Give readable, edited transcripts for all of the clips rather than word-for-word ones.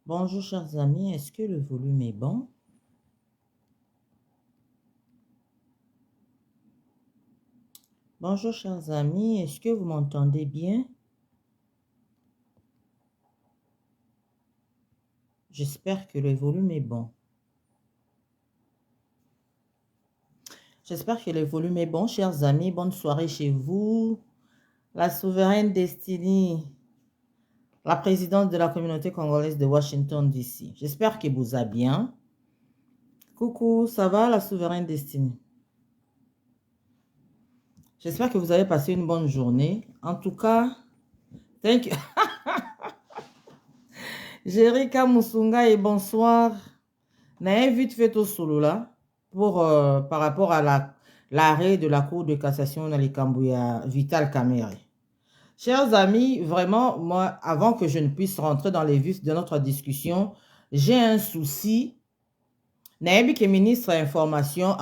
Bonjour chers amis, est-ce que le volume est bon? Bonjour chers amis, est-ce que vous m'entendez bien? J'espère que le volume est bon. J'espère que le volume est bon, chers amis. Bonne soirée chez vous. La souveraine Destiny, la présidente de la communauté congolaise de Washington, D.C. J'espère que vous allez bien. Coucou, ça va la souveraine Destiny? J'espère que vous avez passé une bonne journée. En tout cas, thank you. Jerica Musunga et bonsoir. Naïe vite fait au solo là par rapport à l'arrêt de la Cour de cassation dans les Cambouya Vital Kamere. Chers amis, vraiment, moi, avant que je ne puisse rentrer dans les vifs de notre discussion, j'ai un souci. Naïbi qui est ministre de l'Information,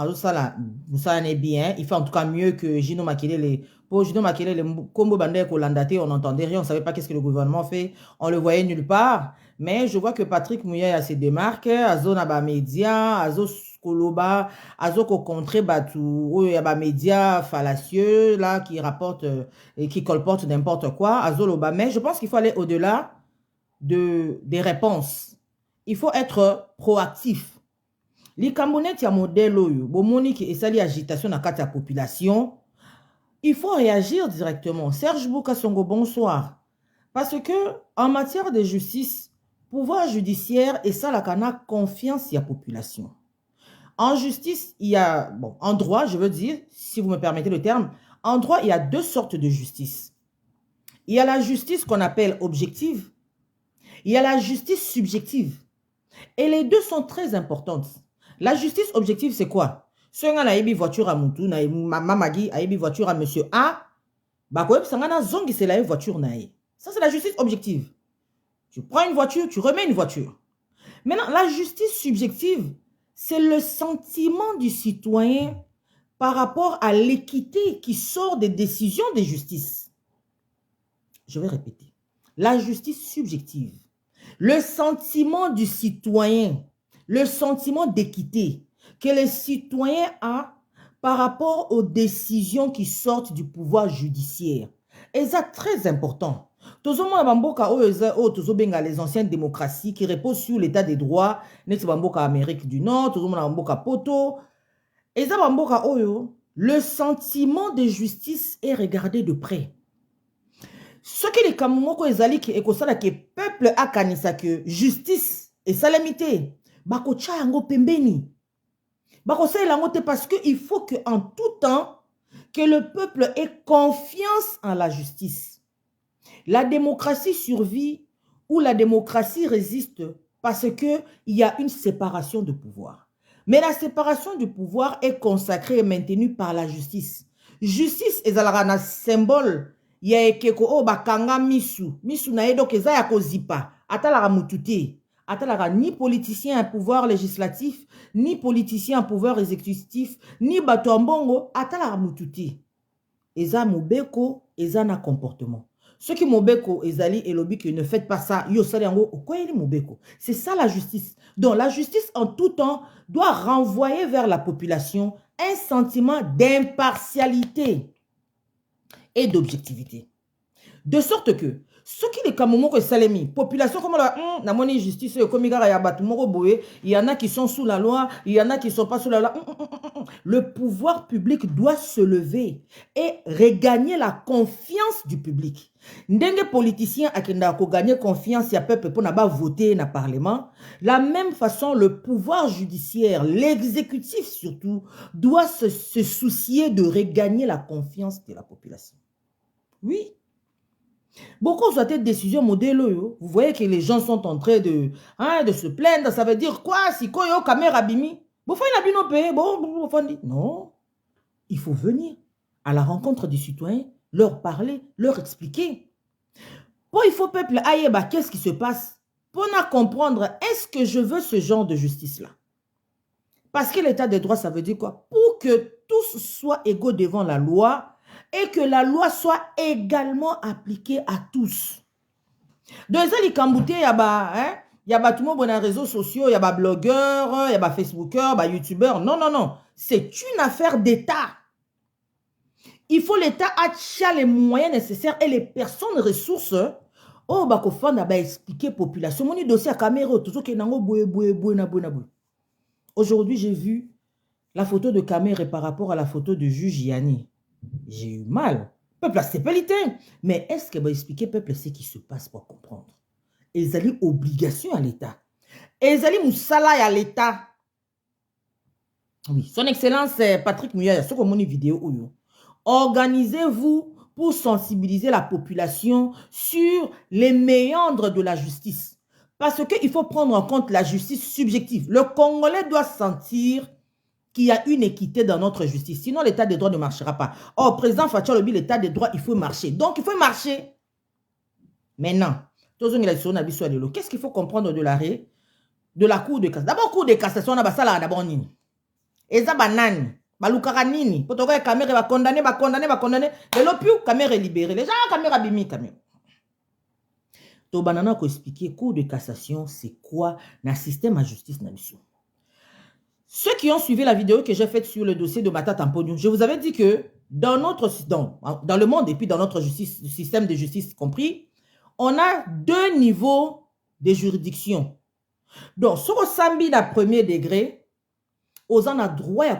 vous savez bien, il fait en tout cas mieux que Gino Makelele. Pour Gino Makelele, Kombo Bandé Kolandate, on n'entendait rien, on ne savait pas qu'est-ce que le gouvernement fait, on le voyait nulle part. Mais je vois que Patrick Mouya se démarque, Azo Naba Média, Azo Koloba, Azo Kokontré Batou, Yaba Média fallacieux, là, qui rapporte et qui colporte n'importe quoi, Azo Loba. Mais je pense qu'il faut aller au-delà des réponses. Il faut être proactif. Les Camerounais, il y a un modèle, et ça, agitation dans la population. Il faut réagir directement. Serge Boukasongo, bonsoir. Parce que, en matière de justice, pouvoir judiciaire, et ça, la cana confiance, il y a population. En justice, il y a, bon, en droit, je veux dire, si vous me permettez le terme, en droit, il y a deux sortes de justice. Il y a la justice qu'on appelle objective. Il y a la justice subjective. Et les deux sont très importantes. La justice objective, c'est quoi? Si on a une voiture à Moutou, Mamagi a une voiture à monsieur A, c'est la voiture. Ça, c'est la justice objective. Tu prends une voiture, tu remets une voiture. Maintenant, la justice subjective, c'est le sentiment du citoyen par rapport à l'équité qui sort des décisions de justice. Je vais répéter. La justice subjective, le sentiment du citoyen, le sentiment d'équité que le citoyen a par rapport aux décisions qui sortent du pouvoir judiciaire. Et c'est très important. Les anciennes démocraties qui reposent sur l'état des droits, Amérique du Nord, Poto. Et le sentiment de justice est regardé de près. Ce que les Camerounais ezali ki ekosala ke peuple akanisa que justice et salamité bakocha yango pembeni bakosala yango te parce que il faut que en tout temps que le peuple ait confiance en la justice. La démocratie survit ou la démocratie résiste parce que il y a une séparation de pouvoir. Mais la séparation du pouvoir est consacrée et maintenue par la justice. Justice ezalaka na symbole ya ekeko o bakanga misu na ye donc eza ya kozipa atalaka mutu te atalaka ni politicien à pouvoir législatif ni politicien à pouvoir exécutif ni bato ya mbongo atalaka mutu te eza mobeko eza na comportement. Ce qui mobeko ezali elobi que ne faites pas ça yo sali yango okoyeli mobeko. C'est ça la justice. Donc la justice en tout temps doit renvoyer vers la population un sentiment d'impartialité et d'objectivité. De sorte que, ce qui est comme que Salemi, population comme la namoni justice, comme il y en a qui sont sous la loi, il y en a qui ne sont pas sous la loi. Le pouvoir public doit se lever et regagner la confiance du public. Ndenge politicien a gagné confiance, il y a peuple pour n'a voter dans le Parlement. La même façon, le pouvoir judiciaire, l'exécutif surtout, doit se soucier de regagner la confiance de la population. Oui. Beaucoup ont cette décision modèle. Vous voyez que les gens sont en train de se plaindre. Ça veut dire quoi? Si koyo caméra bimi, non. Il faut venir à la rencontre des citoyens, leur parler, leur expliquer. Pour il faut peuple aïeba, qu'est-ce qui se passe? Pour comprendre, est-ce que je veux ce genre de justice-là? Parce que l'état des droits, ça veut dire quoi? Pour que tous soient égaux devant la loi, et que la loi soit également appliquée à tous. Donc, ça, les Kambouté, Il y a tout le monde dans les réseaux sociaux, il y a des blogueurs, il y a des facebookers, des youtubeurs. Non, non, non. C'est une affaire d'État. Il faut l'État acheter les moyens nécessaires et les personnes ressources. Oh, bah, qu'on va expliquer la population. Mon dossier à caméra, tout ce qui est aujourd'hui, j'ai vu la photo de caméra par rapport à la photo de juge Yanni. J'ai eu mal. Peuple a sécurité. Mais est-ce qu'elle va expliquer peuple ce qui se passe pour comprendre? Ils ont obligation à l'État. Ils ont moussala à l'État. Oui, son excellence Patrick Mouya, ce qu'on a une vidéo. Organisez-vous pour sensibiliser la population sur les méandres de la justice. Parce qu'il faut prendre en compte la justice subjective. Le Congolais doit sentir qu'il y a une équité dans notre justice. Sinon, l'état de droit ne marchera pas. Oh, président Fatia Lobi, l'état de droit, il faut marcher. Donc, il faut marcher. Maintenant, qu'est-ce qu'il faut comprendre de l'arrêt de la Cour de cassation? D'abord, Cour de cassation, on a ça là, d'abord, nini. Et ça, banane. Balukara nini. Pourquoi la caméra va condamner. Et l'opiou, caméra est libérée. Les gens, caméra bimi, caméra. Donc, banana, qu'on expliquer, Cour de cassation, c'est quoi dans le système de justice, ceux qui ont suivi la vidéo que j'ai faite sur le dossier de Matata Tampognon, je vous avais dit que dans le monde et puis dans notre système de justice compris, on a deux niveaux de juridiction. Donc, sur le sambi de premier degré, aux en a droit à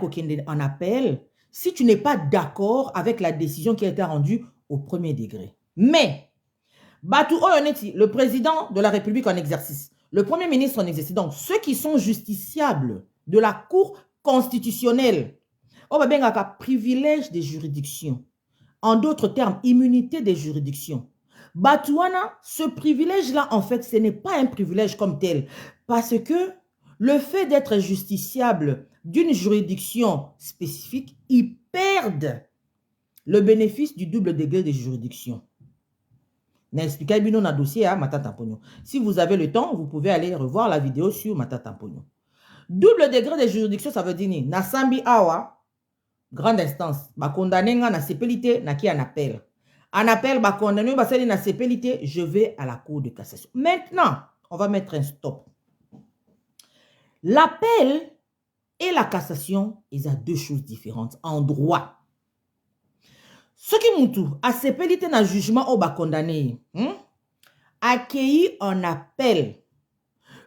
en appel si tu n'es pas d'accord avec la décision qui a été rendue au premier degré. Mais, Batou Oyoneti, le président de la République en exercice, le premier ministre en exercice, donc ceux qui sont justiciables de la Cour constitutionnelle, on va bien avoir privilège des juridictions. En d'autres termes, immunité des juridictions. Batouana, ce privilège-là, en fait, ce n'est pas un privilège comme tel. Parce que le fait d'être justiciable d'une juridiction spécifique, ils perdent le bénéfice du double degré de juridiction. N'expliquez pas dans dossier à Matata Tampognon. Si vous avez le temps, vous pouvez aller revoir la vidéo sur Matata Tampognon. Double degré de juridiction, ça veut dire ni Nasambi Awa, grande instance, ba condamné na sépélité, na qui en appel. En appel, ba condamné, ba sali na sépélité, je vais à la Cour de cassation. Maintenant, on va mettre un stop. L'appel et la cassation, ils ont deux choses différentes en droit. Ce qui moutou, à sépélité na jugement au ba condamné, accueilli en appel.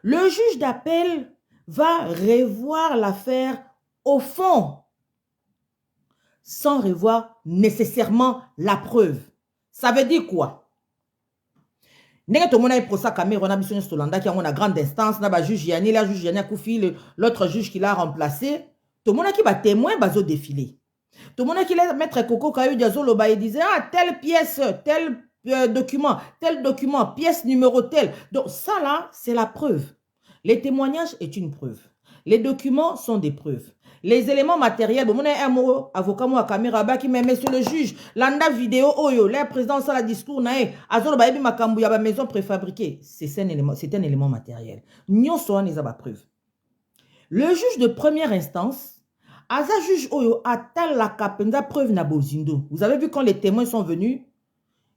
Le juge d'appel va revoir l'affaire au fond, sans revoir nécessairement la preuve. Ça veut dire quoi? L'autre juge Yanni, la juge Yanni Koufi, l'autre juge qui l'a remplacé, tout le monde qui va témoin bazo défilé. Tout le monde qui l'a maître Coco Kayu Diazolo il disait ah telle pièce, tel document, pièce numéro tel. Donc ça là, c'est la preuve. Les témoignages est une preuve. Les documents sont des preuves. Les éléments matériels, bon, un mot, avocat, moi, caméra, qui met monsieur le juge, l'anda vidéo, oyo, le président, ça, la discours, nae, azolo, baebi, makambu, yaba, maison préfabriquée. C'est un élément matériel. Nyon soa, n'est pas preuve. Le juge de première instance, aza juge, oyo, atal la kapenda preuve na bozindo. Vous avez vu quand les témoins sont venus,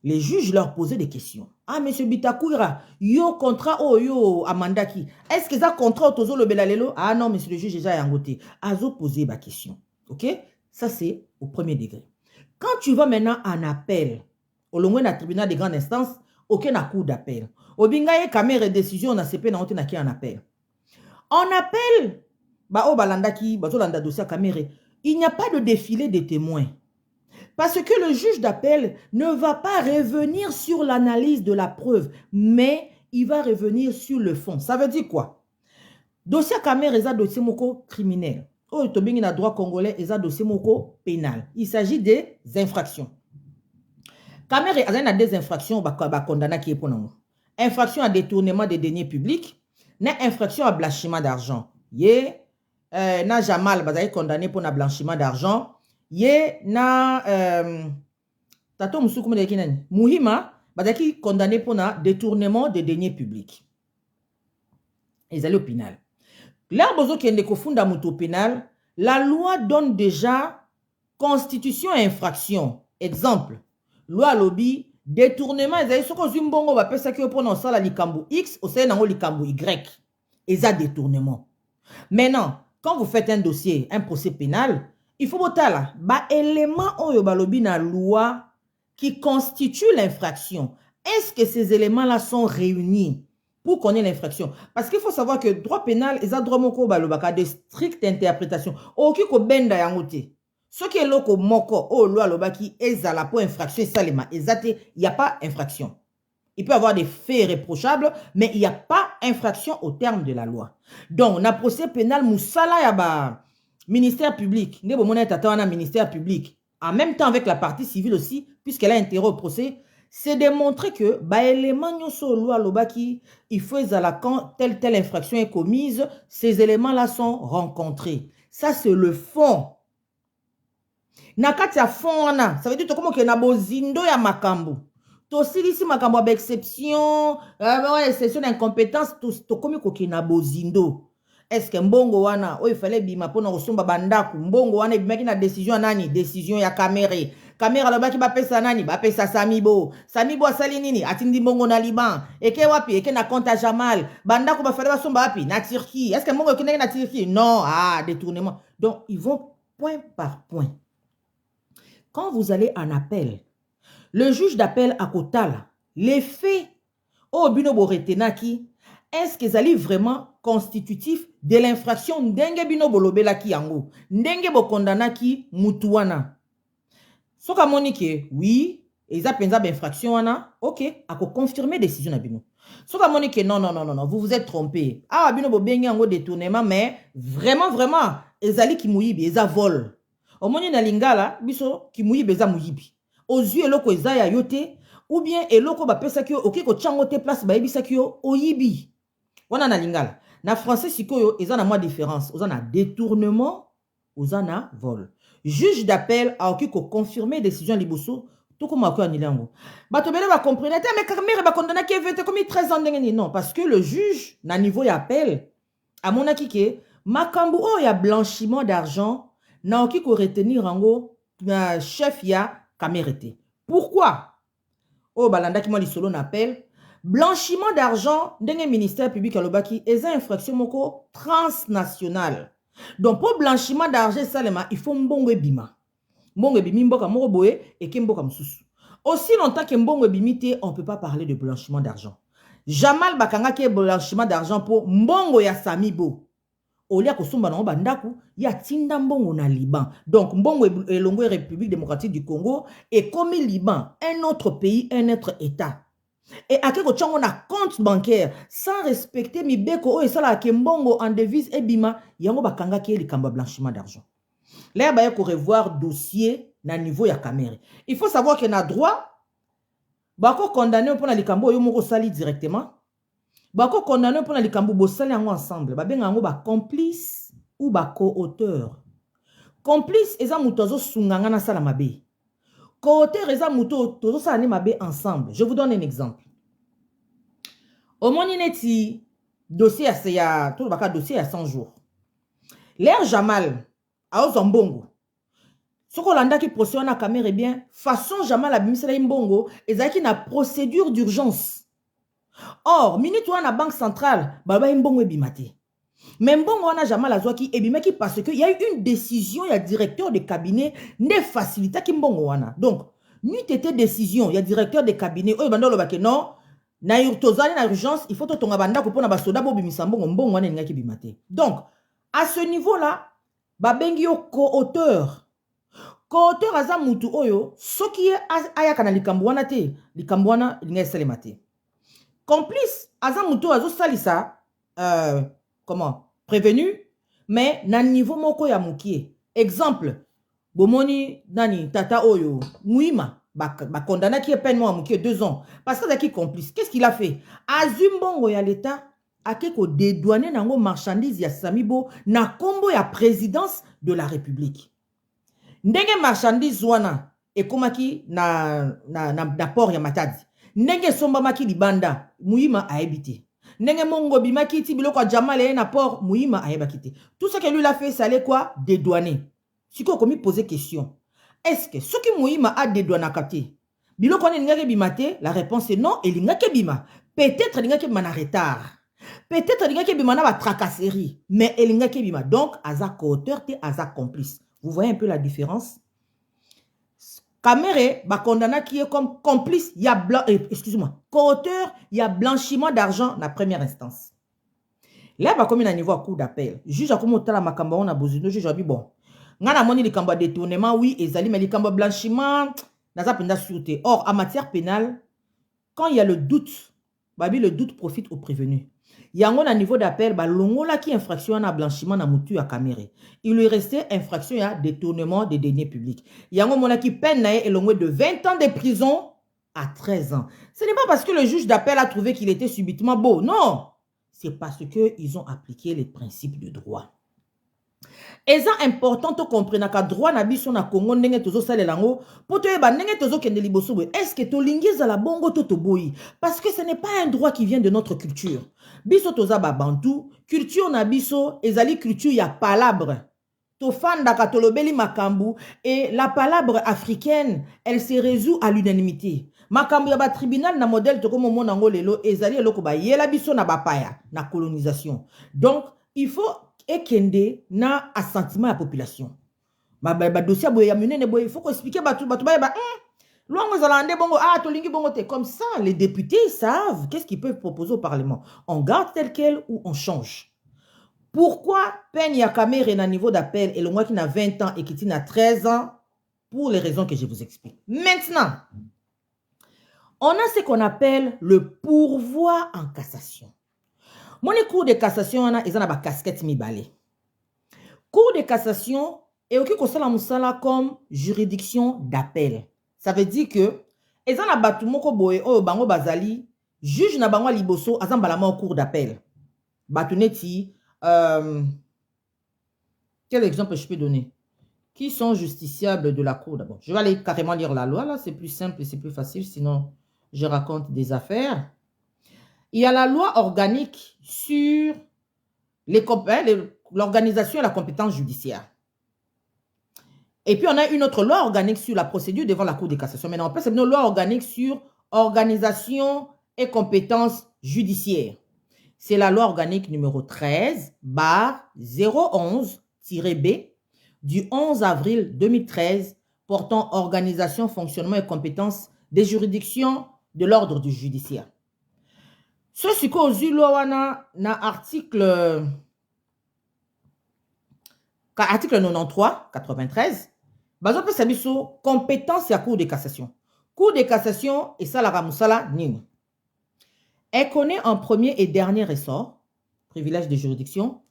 les juges leur posaient des questions. Ah, monsieur Bitakoura, yo contrat yo amandaki. Est-ce que ça contrat tozo le belalelo? Ah non, monsieur le juge déjà yangoté. Azo posé ma question. OK? Ça c'est au premier degré. Quand tu vas maintenant en appel, au long d'un tribunal de grande instance, aucun cour d'appel. Au bingaye caméra décision na CP na na qui en appel. En appel, ba o balandaki, ba landa dossier caméra, il n'y a pas de défilé des témoins. Parce que le juge d'appel ne va pas revenir sur l'analyse de la preuve, mais il va revenir sur le fond. Ça veut dire quoi? Dossier caméra est un dossier moko criminel. Oh, il y a droit congolais est un dossier moko pénal. Il s'agit des infractions. Caméra est des infractions condamnées qui est pour nous. Infraction à détournement des deniers publics, na infraction à blanchiment d'argent. Na Jamal est condamné pour un blanchiment d'argent. Yé na tato musuku de kinani Muhima badaki condamné pour un détournement des deniers publics. Ils allaient au pénal. Là bozo qui est kofunda muto pénal, la loi donne déjà constitution et infraction. Exemple, loi lobby détournement ezali soko ozwi mbongo bapesaki yo mpona osala likambo X osali nango likambo Y eza détournement. Maintenant, quand vous faites un dossier, un procès pénal, il faut botala ba élément oyo balobi na loi qui constituent l'infraction. Est-ce que ces éléments-là sont réunis pour connaître l'infraction? Parce qu'il faut savoir que droit pénal est un droit moko balobaka de stricte interprétation. Oki ko benda yangote. Ce qui est loko moko o loi lobaki ezala pour infraction salema ezate, il n'y a pas infraction. Il peut y avoir des faits réprochables, mais il n'y a pas infraction au terme de la loi. Donc, na procès pénal moussala yaba ministère public, ne bomona tata wana ministère public, en même temps avec la partie civile aussi, puisqu'elle a intérêt au procès, c'est de montrer que ba élément nyoso loi lobaki, il faut ezala quand telle infraction est commise, ces éléments-là sont rencontrés. Ça c'est le fond. Nakati ya fond wana, ça veut dire comment que na bozindo ya makambo. Tosilisi makambo ba exception, exception d'incompétence, to komi koki na bozindo. Est-ce que mbongo wana, il fallait bima pona osomba bandaku, mbongo wana bimaki na décision nani, décision ya Caméré. Caméré alobaki ba pesa nani, ba pesa Samibo. Samibo asali nini, atindi mbongo na Liban. Eke wapi, eke na compte à Jamal. Bandaku ba fallait basomba wapi, na Turquie. Est-ce que mbongo kende na Turquie? Non, détournement. Donc ils vont point par point. Quand vous allez en appel, le juge d'appel à Kotala, les faits au binobo retenaki, est-ce qu'ils allaient vraiment constitutif de l'infraction ndenge binobo lobelaki yango, ndenge bo kondanaki mutuana. Soka monike, oui, eza penza infraction wana, ok, ako confirmer décision na bino. Soka monike, non, vous vous êtes trompé. Ah, binobo bengi yango détournement, mais vraiment, ezali ki muyibi, eza vol. Omoni na lingala, biso ki muyibi eza muyibi. Aux yeux eloko eza ya yote, ou bien eloko ba pesa ki yo, ok ko chango te place ba yebisa ki yo, oyibi. Wana na lingala. Na français sikoyo, eza na moi différence. Oza na détournement, oza na vol. Juge d'appel a oki ko confirmer décision liboso, tout comme ako anilango. Bato bele ba comprendre, mais Caméré ba condamna ki evete comme 13 ans ndenge. Non, parce que le juge na niveau ya appel a monaki ke makambu o ya blanchiment d'argent na oki ko retenir ango na chef ya Caméré. Pourquoi? Oh balanda ki mo li solo na appel. Blanchiment d'argent, ndenge ministère public alobaki, eza infraction moko transnationale. Donc pour blanchiment d'argent salema, il faut mbongo ebima. Mbongo ebimi mboka moko boye et ke mboka msusu. Aussi longtemps que mbongo ebimite, on ne peut pas parler de blanchiment d'argent. Jamal bakanga ke blanchiment d'argent pour mbongo ya Samibo. Olia kosomba na bandaku ya tinda mbongo na Liban. Donc mbongo elongo République démocratique du Congo et comme Liban, un autre pays, un autre état. Et à quelque chose on a compte bancaire sans respecter mi beko et ça la kembongo en devise et bima yango bakanga ki likamba blanchiment d'argent. Là ba ko revoir dossier na niveau ya Caméré. Il faut savoir que na droit bako condamné pour na likambo yo moko sali directement. Bako condamné pour na likambo bo sali yango ensemble. Ba benga yango ba complice ou ba co-auteur. Complice eza mutozo sunganga na sala mabe. Co-auteur eza muto tozo sala ne mabe ensemble. Je vous donne un exemple. Au moni neti dossier ya tout baka dossier à 100 jours. L'air Jamal a Ozombongo. Soko landa ki procédure na Caméré bien façon Jamal a bimisela imbongo ezaki na procédure d'urgence. Or minute wana banque centrale baba imbongo ebimate. Mais mbongo wana Jamal azwaki ebimaki parce que il y a eu une décision il y a directeur de cabinet ne facilita ki mbongo wana. Donc ni tete décision il y a directeur de cabinet oyo bando lo bake non na urtozali na urgence il faut tonga banda ko pona basoda bo bimisa mbongo wana ngaki bimate. Donc à ce niveau là babengi yo co-auteur. Co-auteur aza mutu oyo soki ayaka na likambo wana te likambo wana linga esalema te. Complice aza mutu azo salisa comment prévenu mais na niveau moko ya mukie. Exemple bomoni nani tata oyo muima ba condamné qui est peine moi mukie 2 ans parce que zaki complice. Qu'est-ce qu'il a fait? Azumbongo ya l'état akeko dédouaner nango marchandise ya Samibo na kombo ya présidence de la République. Ndenge marchandise wana ekomaki na port ya Matadi. Ndenge sombamaki libanda muima aebite. Ndenge mongo bimaki ti biloko Jamal na port muima aebakite. Tout ce que lui a fait ça allait quoi? Dédouaner. Si ko komi poser question. Est-ce que ce qui muima a dédouané kate Bilo kone lingake bimate, la réponse est non, et lingake bima. Peut-être lingake bima na retard. Peut-être lingake bima na ba tracasserie, mais lingake bima. Donc, aza co-auteur te aza complice. Vous voyez un peu la différence? Kamere, ba condamna qui est comme complice, il y a blanc, excusez-moi, co-auteur, il y a blanchiment d'argent dans la première instance. Là, bah, comme il y a un niveau à cour d'appel, juge a comme au tala makamba on a besoin de juge a dit bon. Ngana moni les kamba détournement, oui, ezali, mais les kamba blanchiment, naza penda sûreté. Or, en matière pénale, quand il y a le doute, babi le doute profite au prévenu. Il y a un niveau d'appel, bah, longola qui infraction à blanchiment na mutu à Caméré. Il lui restait infraction à détournement des deniers publics. Il y a un moment qui peine et longo de 20 ans de prison à 13 ans. Ce n'est pas parce que le juge d'appel a trouvé qu'il était subitement beau, non. C'est parce qu'ils ont appliqué les principes de droit. Et c'est important de comprendre que le droit na biso na Congo ndenge tozo salelango pour te ba ndenge tozo kende liboso boy. Est-ce que to lingiza la bongo to boyi? Parce que ce n'est pas un droit qui vient de notre culture. Biso toza ba bantu, culture na biso ezali culture ya palabre. To fanda katolobeli makambu et la palabre africaine, elle se résout à l'unanimité. Makambu ya ba tribunal na modèle to comme mon nango lelo ezali eloko ba yela biso na bapaya na colonisation. Donc, il faut ekende na assentiment à la population. Ba dossier boye ya menene boye, il faut qu'on explique batu ba longo zalande bongo to lingi bongo te comme ça les députés savent qu'est-ce qu'ils peuvent proposer au parlement. On garde tel quel ou on change. Pourquoi peine ya Caméré na niveau d'appel et le moi qui n'a 20 ans et qui n'a 13 ans pour les raisons que je vous explique. Maintenant, on a ce qu'on appelle le pourvoi en cassation. Mon cours de cassation, on a une casquette mibale. Cour de cassation est aussi comme juridiction d'appel. Ça veut dire que ils ont battu moko boye o bango bazali juge na bango liboso azan balama au cours d'appel. Batuneti quel exemple je peux donner? Qui sont justiciables de la cour d'abord? Je vais aller carrément lire la loi là, c'est plus simple et c'est plus facile, sinon je raconte des affaires. Il y a la loi organique sur l'organisation et la compétence judiciaire. Et puis, on a une autre loi organique sur la procédure devant la Cour de cassation. Maintenant, on peut une loi organique sur organisation et compétence judiciaire. C'est la loi organique numéro 13/011-B du 11 avril 2013 portant organisation, fonctionnement et compétence des juridictions de l'ordre du judiciaire. Ceci cause na article 93, bazo pe sabiso compétence ya Cour de cassation. Cour de cassation et ça la ramusala nini. Elle connaît en premier et dernier ressort, privilège de juridiction,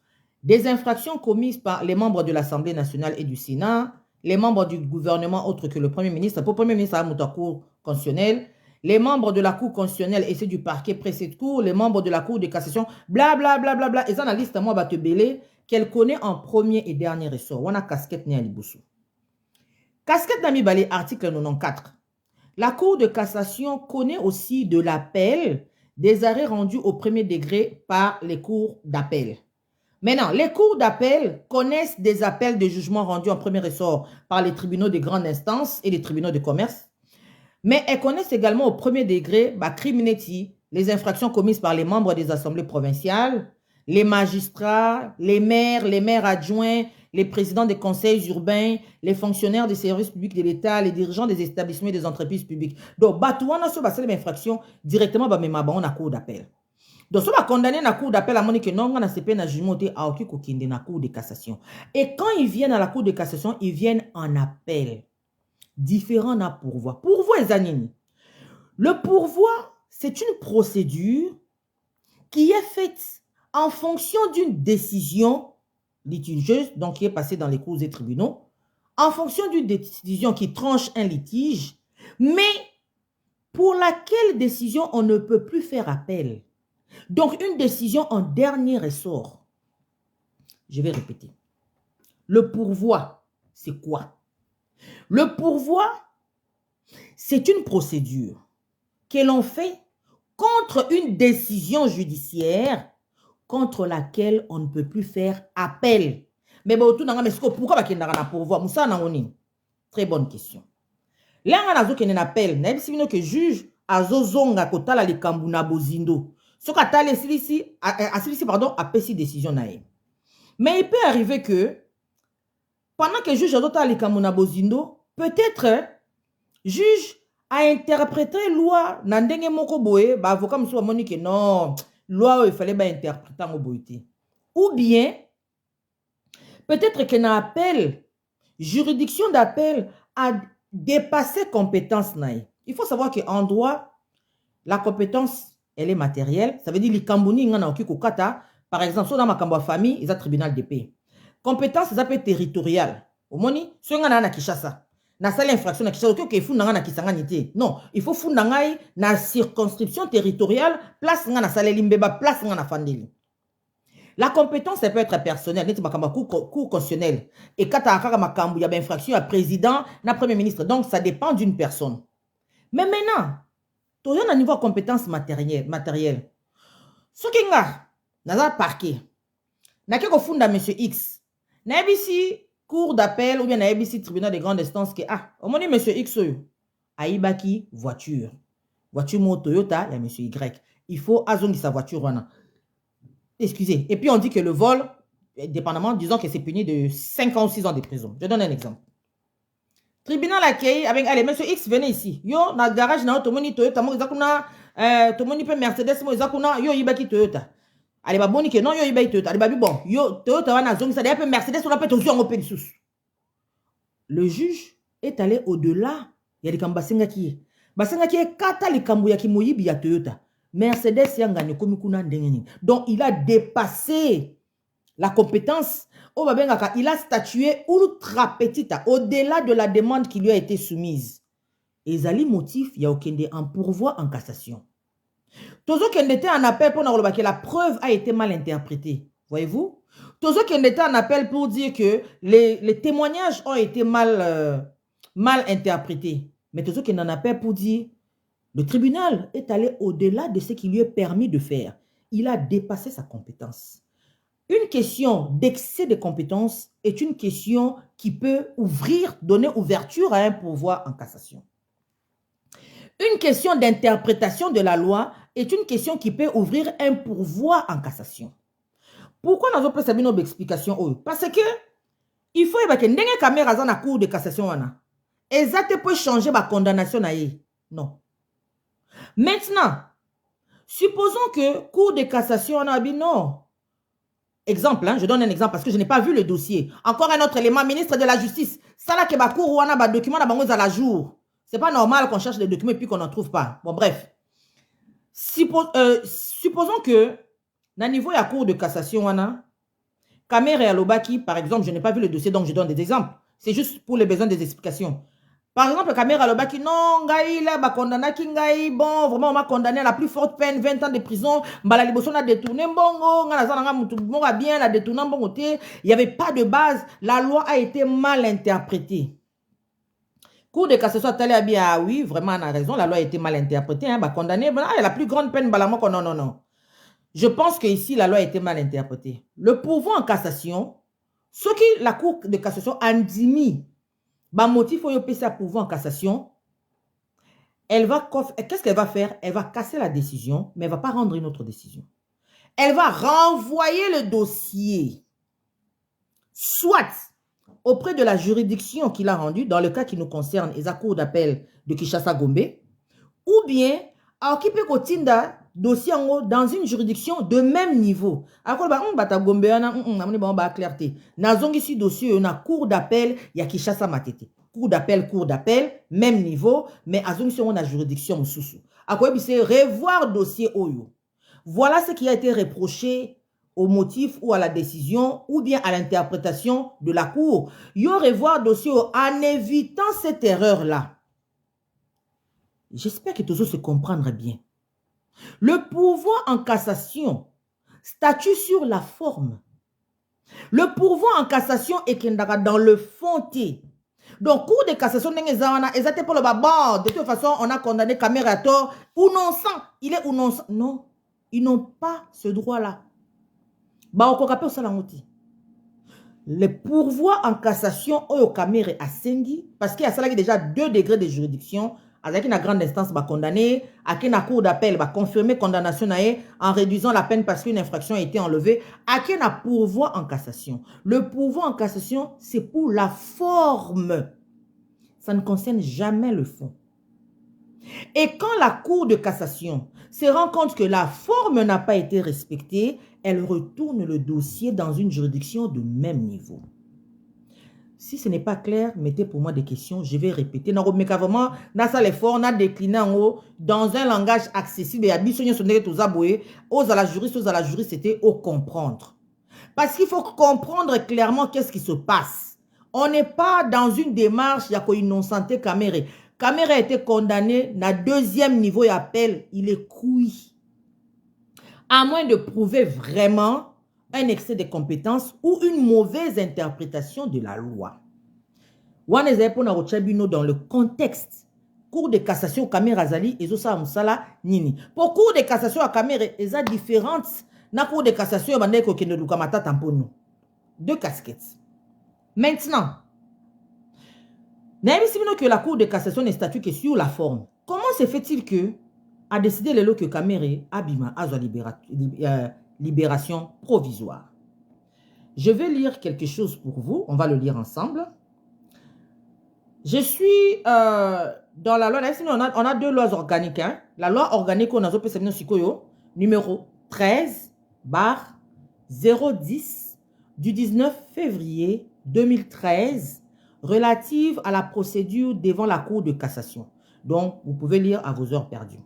des infractions commises par les membres de l'Assemblée nationale et du Sénat, les membres du gouvernement autres que le Premier ministre, pour le Premier ministre à la Cour constitutionnelle, les membres de la Cour constitutionnelle et ceux du parquet près de cour, les membres de la Cour de cassation, blablabla, bla, bla, bla. Et ça, dans la liste, moi, te belé, qu'elle connaît en premier et dernier ressort. On a casquette né à Liboussou. Casquette d'Ami Balé, article 94. La Cour de cassation connaît aussi de l'appel des arrêts rendus au premier degré par les cours d'appel. Maintenant, les cours d'appel connaissent des appels de jugement rendus en premier ressort par les tribunaux de grande instance et les tribunaux de commerce. Mais elles connaissent également au premier degré crimineti, les infractions commises par les membres des assemblées provinciales, les magistrats, les maires adjoints, les présidents des conseils urbains, les fonctionnaires des services publics de l'État, les dirigeants des établissements et des entreprises publiques. Donc, batouana sur les infractions directement dans la cour d'appel. Donc, si on va condamner la cour d'appel à mon que non, on a CP na jugement à aucun kokinde na cour de cassation. Et quand ils viennent à la cour de cassation, ils viennent en appel. Différent na pourvoi. Pourvoi est zanini. Le pourvoi, c'est une procédure qui est faite en fonction d'une décision litigieuse, donc qui est passée dans les cours et tribunaux, en fonction d'une décision qui tranche un litige, mais pour laquelle décision on ne peut plus faire appel. Donc, une décision en dernier ressort. Je vais répéter. Le pourvoi, c'est quoi? Le pourvoi, c'est une procédure que l'on fait contre une décision judiciaire contre laquelle on ne peut plus faire appel. Mais pourquoi pourvoi? Très bonne question. Là, on a un appel. Na yebisi bino que juge azozonga kotala likambu na bozindo. Soka tala asilisi pardon apesi décision na ye. Mais il peut arriver que pendant que juge azotala likambu na bozindo, peut-être juge a interprété loi na ndenge moko boye, ba avocat musu amoni que non, loi il fallait ba interpréter ngo boye. Ou bien peut-être que na appel juridiction d'appel a dépassé compétence naï. Il faut savoir qu'en droit, la compétence, elle est matérielle. Ça veut dire que ngana okikokata, par exemple, sur dans ma kambo famille, ils ont tribunal de paix. Compétence, ça peut être territoriale. Au moni, sur ngana na Kishasa. Na sala infraction na Kishasa, ok, il faut ngana kisanganité. Non, il faut fundangai na circonscription territoriale, place ngana sala limbeba, place ngana fandeli. La compétence, elle peut être personnelle, cour constitutionnelle. Et quand il y a une infraction à président, à premier ministre. Donc, ça dépend d'une personne. Mais maintenant, tu as un niveau de compétence matérielle. Ce qui est dans un parquet, na ke ko funda monsieur X, na ABC cour d'appel ou bien na ABC tribunal de grande instance que au moins monsieur X aibaki voiture mo Toyota, il y a monsieur Y. Il faut azongi sa voiture wana. Excusez. Et puis on dit que le vol, dépendamment, disons que c'est puni de 5 ans ou 6 ans de prison. Je donne un exemple. Tribunal accueille avec, allez, monsieur X, venez ici. Yo, na garage, na automoni Toyota, mo izakuna, automoni pe Mercedes, mo izakuna, yo ibaki Toyota. Allez, ba boni que non, yo ibaki Toyota. Allez, ba bon, yo, Toyota wana zongi, ça d'ailleurs pe Mercedes, on appelle toujours en open sous. Le juge est allé au-delà. Il y a des kambasenga qui est. Basenga qui est kata les kambuya ki moyibi ya Toyota. Mercedes yangane komikuna ndengeni. Donc il a dépassé la compétence. Il a statué ultra petite au-delà de la demande qui lui a été soumise. Et zali motif ya okende en pourvoi en cassation. Tozo kende était en appel pour que la preuve a été mal interprétée. Voyez-vous? Tozo kende était en appel pour dire que les témoignages ont été mal interprétés. Mais Tozo kende en appel pour dire le tribunal est allé au-delà de ce qui lui est permis de faire. Il a dépassé sa compétence. Une question d'excès de compétence est une question qui peut donner ouverture à un pourvoi en cassation. Une question d'interprétation de la loi est une question qui peut ouvrir un pourvoi en cassation. Pourquoi nous avons pas savoir nos explications? Parce que il faut que ndenge caméra dans la cour de cassation exactement pour changer ma condamnation non. Maintenant, supposons que cour de cassation a dit non. Exemple, je donne un exemple parce que je n'ai pas vu le dossier. Encore un autre élément, ministre de la Justice. Ça là que cour ou a document à la jour. C'est pas normal qu'on cherche des documents et puis qu'on n'en trouve pas. Bon, bref. Supposons que, dans le niveau de la cour de cassation, Kamere et Alobaki, par exemple, je n'ai pas vu le dossier, donc je donne des exemples. C'est juste pour les besoins des explications. Par exemple, Kamere Alobaki, non, Ngaï, là, condamné Kingaï, bon, vraiment, on m'a condamné à la plus forte peine, 20 ans de prison, la liboson a détourné, bongo, bien, la détourné, bongo, il n'y avait pas de base, la loi a été mal interprétée. Cour de cassation a dit, ah oui, vraiment, on a raison, la loi a été mal interprétée, condamné, la plus grande peine, non. Je pense que ici, la loi a été mal interprétée. Le pourvoi en cassation, ce qui la Cour de cassation a dit, motif pour y sa pourvoi en cassation, qu'est-ce qu'elle va faire? Elle va casser la décision, mais elle ne va pas rendre une autre décision. Elle va renvoyer le dossier, soit auprès de la juridiction qu'il a rendue, dans le cas qui nous concerne, et la cour d'appel de Kinshasa-Gombe, ou bien à occuper Kotinda dossier dans une juridiction de même niveau. Alors, Gombe, clarté. Nazongi si dossier, na cour d'appel, il y a Kinshasa Matete. Cour d'appel, même niveau, mais azongi si on a juridiction sous. Alors, c'est revoir dossier Oyo. Voilà ce qui a été reproché au motif ou à la décision ou bien à l'interprétation de la cour. Yo revoir dossier en évitant cette erreur-là. J'espère que tous se comprendre bien. Le pouvoir en cassation statue sur la forme. Le pouvoir en cassation est dans le fond. Donc, cour de cassation, de toute façon, on a condamné Kamere à tort ou non sans. Il est ou non sans. Non, ils n'ont pas ce droit-là. le pourvoi en cassation au caméra à Sengi, parce qu'il y a ça déjà 2 degrés de juridiction, avec une grande instance va condamner, avec une cour d'appel va confirmer condamnation en réduisant la peine parce qu'une infraction a été enlevée, avec une pourvoi en cassation. Le pourvoi en cassation, c'est pour la forme. Ça ne concerne jamais le fond. Et quand la cour de cassation se rend compte que la forme n'a pas été respectée, elle retourne le dossier dans une juridiction de même niveau. Si ce n'est pas clair, mettez pour moi des questions, je vais répéter. Mais vraiment, dans ça l'effort, on a décliné en haut dans un langage accessible. Et à bisogno sonner tous aboués, aux à la juriste, c'était au comprendre. Parce qu'il faut comprendre clairement qu'est-ce qui se passe. On n'est pas dans une démarche, il y a quoi innocenté Caméré. Caméré a été condamné, na 2e niveau et appel, il est couillé. À moins de prouver vraiment un excès de compétences ou une mauvaise interprétation de la loi. Dans le contexte, cour de cassation au Cameroun Azali et Zosa Moussala Nini. Pour cour de cassation à Cameroun, il y a différentes. Na cour de cassation, il y a 2 casquettes. Maintenant, que la cour de cassation n'est statue que sur la forme. Comment se fait-il que a décidé le lot que Cameroun Abima a libération provisoire? Je vais lire quelque chose pour vous. On va le lire ensemble. Je suis dans la loi. On a 2 lois organiques. Hein? La loi organique numéro 13/010 du 19 février 2013 relative à la procédure devant la Cour de cassation. Donc, vous pouvez lire à vos heures perdues.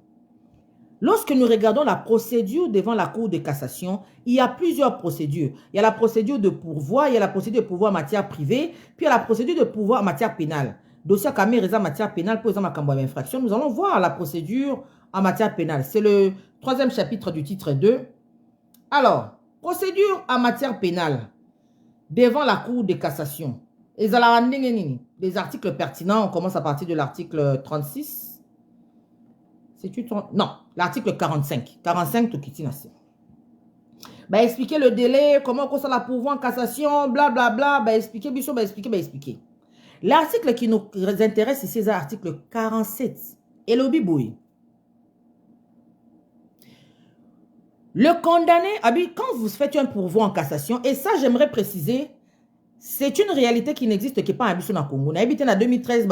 Lorsque nous regardons la procédure devant la Cour de cassation, il y a plusieurs procédures. Il y a la procédure de pourvoi, il y a la procédure de pourvoi en matière privée, puis il y a la procédure de pourvoi en matière pénale. Dossier Caméreza en matière pénale, pour exemple, en infraction, nous allons voir la procédure en matière pénale. C'est le 3e chapitre du titre 2. Alors, procédure en matière pénale devant la Cour de cassation. Les articles pertinents, on commence à partir de l'article 36. Non, l'article 45. 45, tout qui bah, expliquer le délai, comment on la pourvoi en cassation, blablabla, bah, expliquer, bichon, bah, expliquer. L'article qui nous intéresse ici, c'est l'article 47. Et le bibouille. Le condamné, quand vous faites un pourvoi en cassation, et ça, j'aimerais préciser, c'est une réalité qui n'existe que pas en Congo. On a habité en 2013,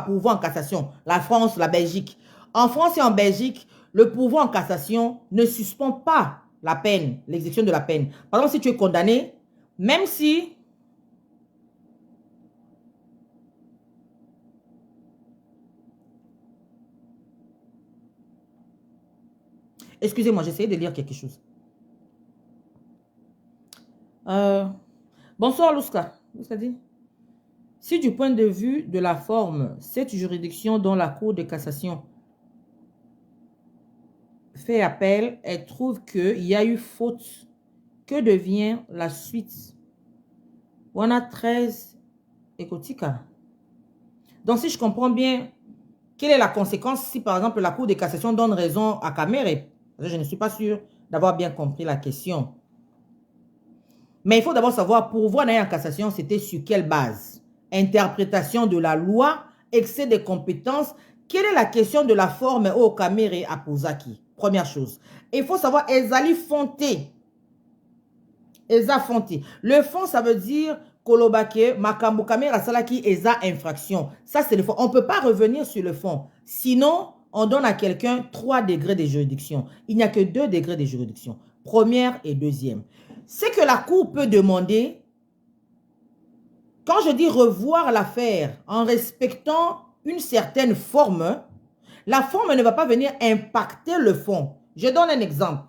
pourvoi en cassation, la France, la Belgique. En France et en Belgique, le pourvoi en cassation ne suspend pas la peine, l'exécution de la peine. Par exemple, si tu es condamné, même si excusez-moi, j'essayais de lire quelque chose. Bonsoir, Louska. Louska dit, si du point de vue de la forme, cette juridiction dont la Cour de cassation fait appel, elle trouve qu'il y a eu faute, que devient la suite? On a 13 écotika. Donc, si je comprends bien, quelle est la conséquence si, par exemple, la Cour de cassation donne raison à Caméré? Je ne suis pas sûr d'avoir bien compris la question. Mais il faut d'abord savoir, pourvoi en cassation, c'était sur quelle base? Interprétation de la loi, excès de compétences. Quelle est la question de la forme au Caméré à Pozaki? Première chose. Il faut savoir, Ezali Fonté. Eza Fonté. Le fond, ça veut dire Kolobake, Makambo Kamera Salaki, Eza infraction. Ça, c'est le fond. On ne peut pas revenir sur le fond. Sinon, on donne à quelqu'un 3 degrés de juridiction. Il n'y a que 2 degrés de juridiction. Première et deuxième. C'est que la Cour peut demander, quand je dis revoir l'affaire en respectant une certaine forme, la forme ne va pas venir impacter le fond. Je donne un exemple.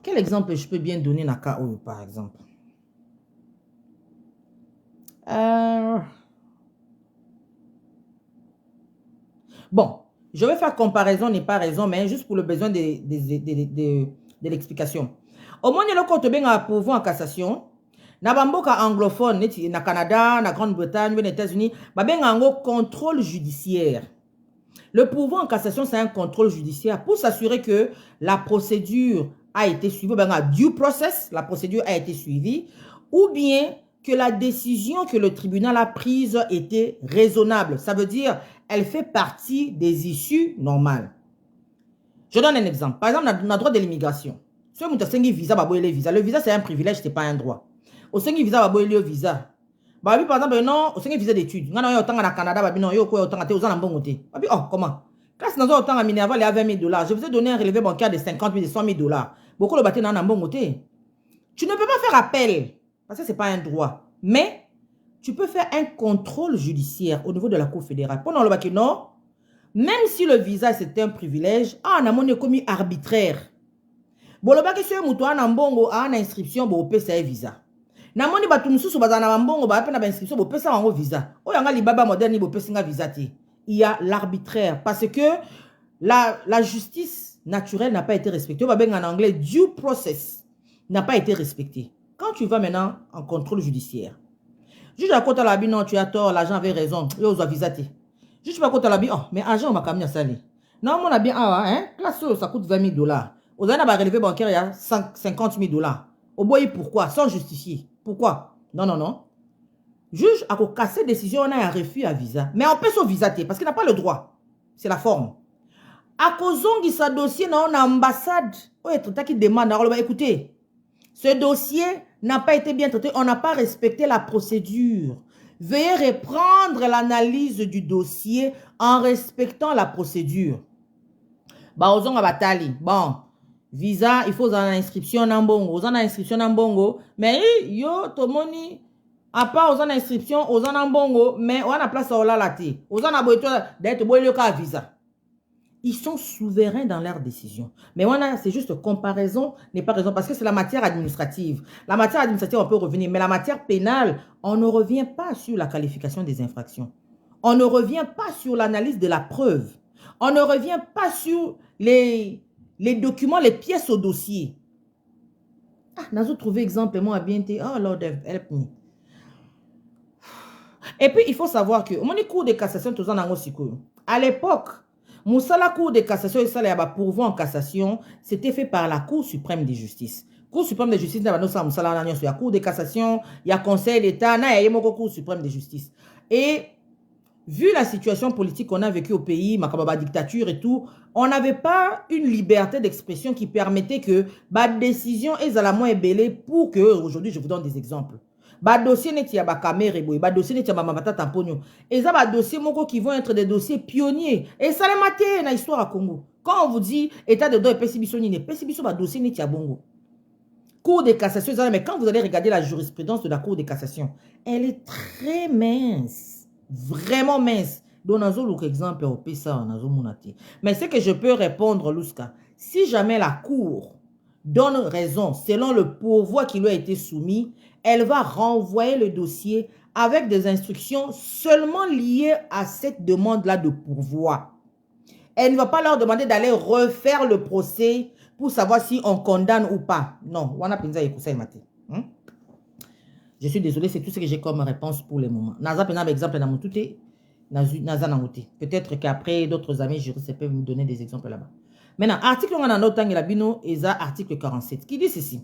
Quel exemple je peux bien donner dans KO, par exemple? Bon, je vais faire comparaison, n'est pas raison, mais juste pour le besoin de l'explication. Au moins, il y a le côté bien pourvoi en cassation. Na bamboka anglophone, na Canada, na Grande-Bretagne, les États-Unis, bien un contrôle judiciaire. Le pourvoi en cassation, c'est un contrôle judiciaire pour s'assurer que la procédure a été suivie, ben, due process, la procédure a été suivie, ou bien que la décision que le tribunal a prise était raisonnable. Ça veut dire, elle fait partie des issues normales. Je donne un exemple. Par exemple, on a droit de l'immigration. Si on a un visa, le visa, c'est un privilège, ce n'est pas un droit. Au sein visa, le visa. Par exemple, non, au sein visa d'études. On a autant au Canada, non, il y a autant à autant en bon côté. Oh, comment? Quand c'est autant à Minerva, il y a 20 000 $. Je vous ai donné un relevé bancaire de 50 000, de 100 000 $. Beaucoup le bâtiment dans un bon côté. Tu ne peux pas faire appel, parce que ce n'est pas un droit. Mais tu peux faire un contrôle judiciaire au niveau de la Cour fédérale. Pendant le bâtiment, non. Même si le visa c'est un privilège, on a commis arbitraire. Bon, le bac est sur un ambongo à une inscription pour payer visa. Namoni batumsusu bazana ambongo ba peine inscription pour payer un visa. O yanga libaba moderne pour payer un visa. Il y a l'arbitraire parce que la justice naturelle n'a pas été respectée. On va bien en anglais due process n'a pas été respectée. Quand tu vas maintenant en contrôle judiciaire, juge à côté de la non, tu as tort, l'agent avait raison, il a visa. Juste pas côté la oh, mais agent, on m'a quand même salé. Non, on a bien, hein, classe, ça coûte 20 000 $. Aux années, on relevé bancaire, il y a 50 000 $. Au bout, pourquoi? Sans justifier. Pourquoi? Non, non, non. Juge a cassé décision, on a un refus à visa. Mais on peut se visa, parce qu'il n'a pas le droit. C'est la forme. À cause de ce dossier, on a ambassade. Qui demande, alors, écoutez, ce dossier n'a pas été bien traité, on n'a pas respecté la procédure. Veuillez reprendre l'analyse du dossier en respectant la procédure. Bon, visa, il faut une inscription en bongo. Vous en inscription en bongo. Mais yo, tomoni, à part aux inscriptions, aux en bongo, mais on a place à la laté. Aux en aboito d'être boile ka visa. Ils sont souverains dans leurs décisions. Mais voilà, c'est juste comparaison, n'est pas raison, parce que c'est la matière administrative. La matière administrative, on peut revenir, mais la matière pénale, on ne revient pas sur la qualification des infractions. On ne revient pas sur l'analyse de la preuve. On ne revient pas sur les documents, les pièces au dossier. Ah, nous avons trouvé exemple, moi, bien été. Oh, Lord, help me. Et puis, il faut savoir que, au cours de cassation, tout ça, à l'époque, Moussala Cour de cassation et ça, pourvoi en cassation, c'était fait par la Cour suprême de justice. Cour suprême de justice, il y a Cour de cassation, il y a Conseil d'État, il y a Cour suprême de justice. Et vu la situation politique qu'on a vécue au pays, ma dictature et tout, on n'avait pas une liberté d'expression qui permettait que la décision est à la moins ébellée pour que, aujourd'hui, je vous donne des exemples. Ba dossier n'est pas ba caméra boy, ba dossier n'est pas mamata tamponio. Et ça ba dossier moko qui vont être des dossiers pionniers. Et ça les maté na histoire à Congo. Quand on vous dit état de droit et pessibiso ni pessibiso ba dossier n'est pas bongo. Cour de cassation, mais quand vous allez regarder la jurisprudence de la Cour de cassation, elle est très mince, vraiment mince. Donc nazo l'autre exemple au pesa nazo monate. Mais ce que je peux répondre Luska, si jamais la Cour donne raison selon le pourvoi qui lui a été soumis, elle va renvoyer le dossier avec des instructions seulement liées à cette demande-là de pourvoi. Elle ne va pas leur demander d'aller refaire le procès pour savoir si on condamne ou pas. Non. Je suis désolé, c'est tout ce que j'ai comme réponse pour le moment. Peut-être qu'après, d'autres amis juristes peuvent me donner des exemples là-bas. Maintenant, article article 47, qui dit ceci.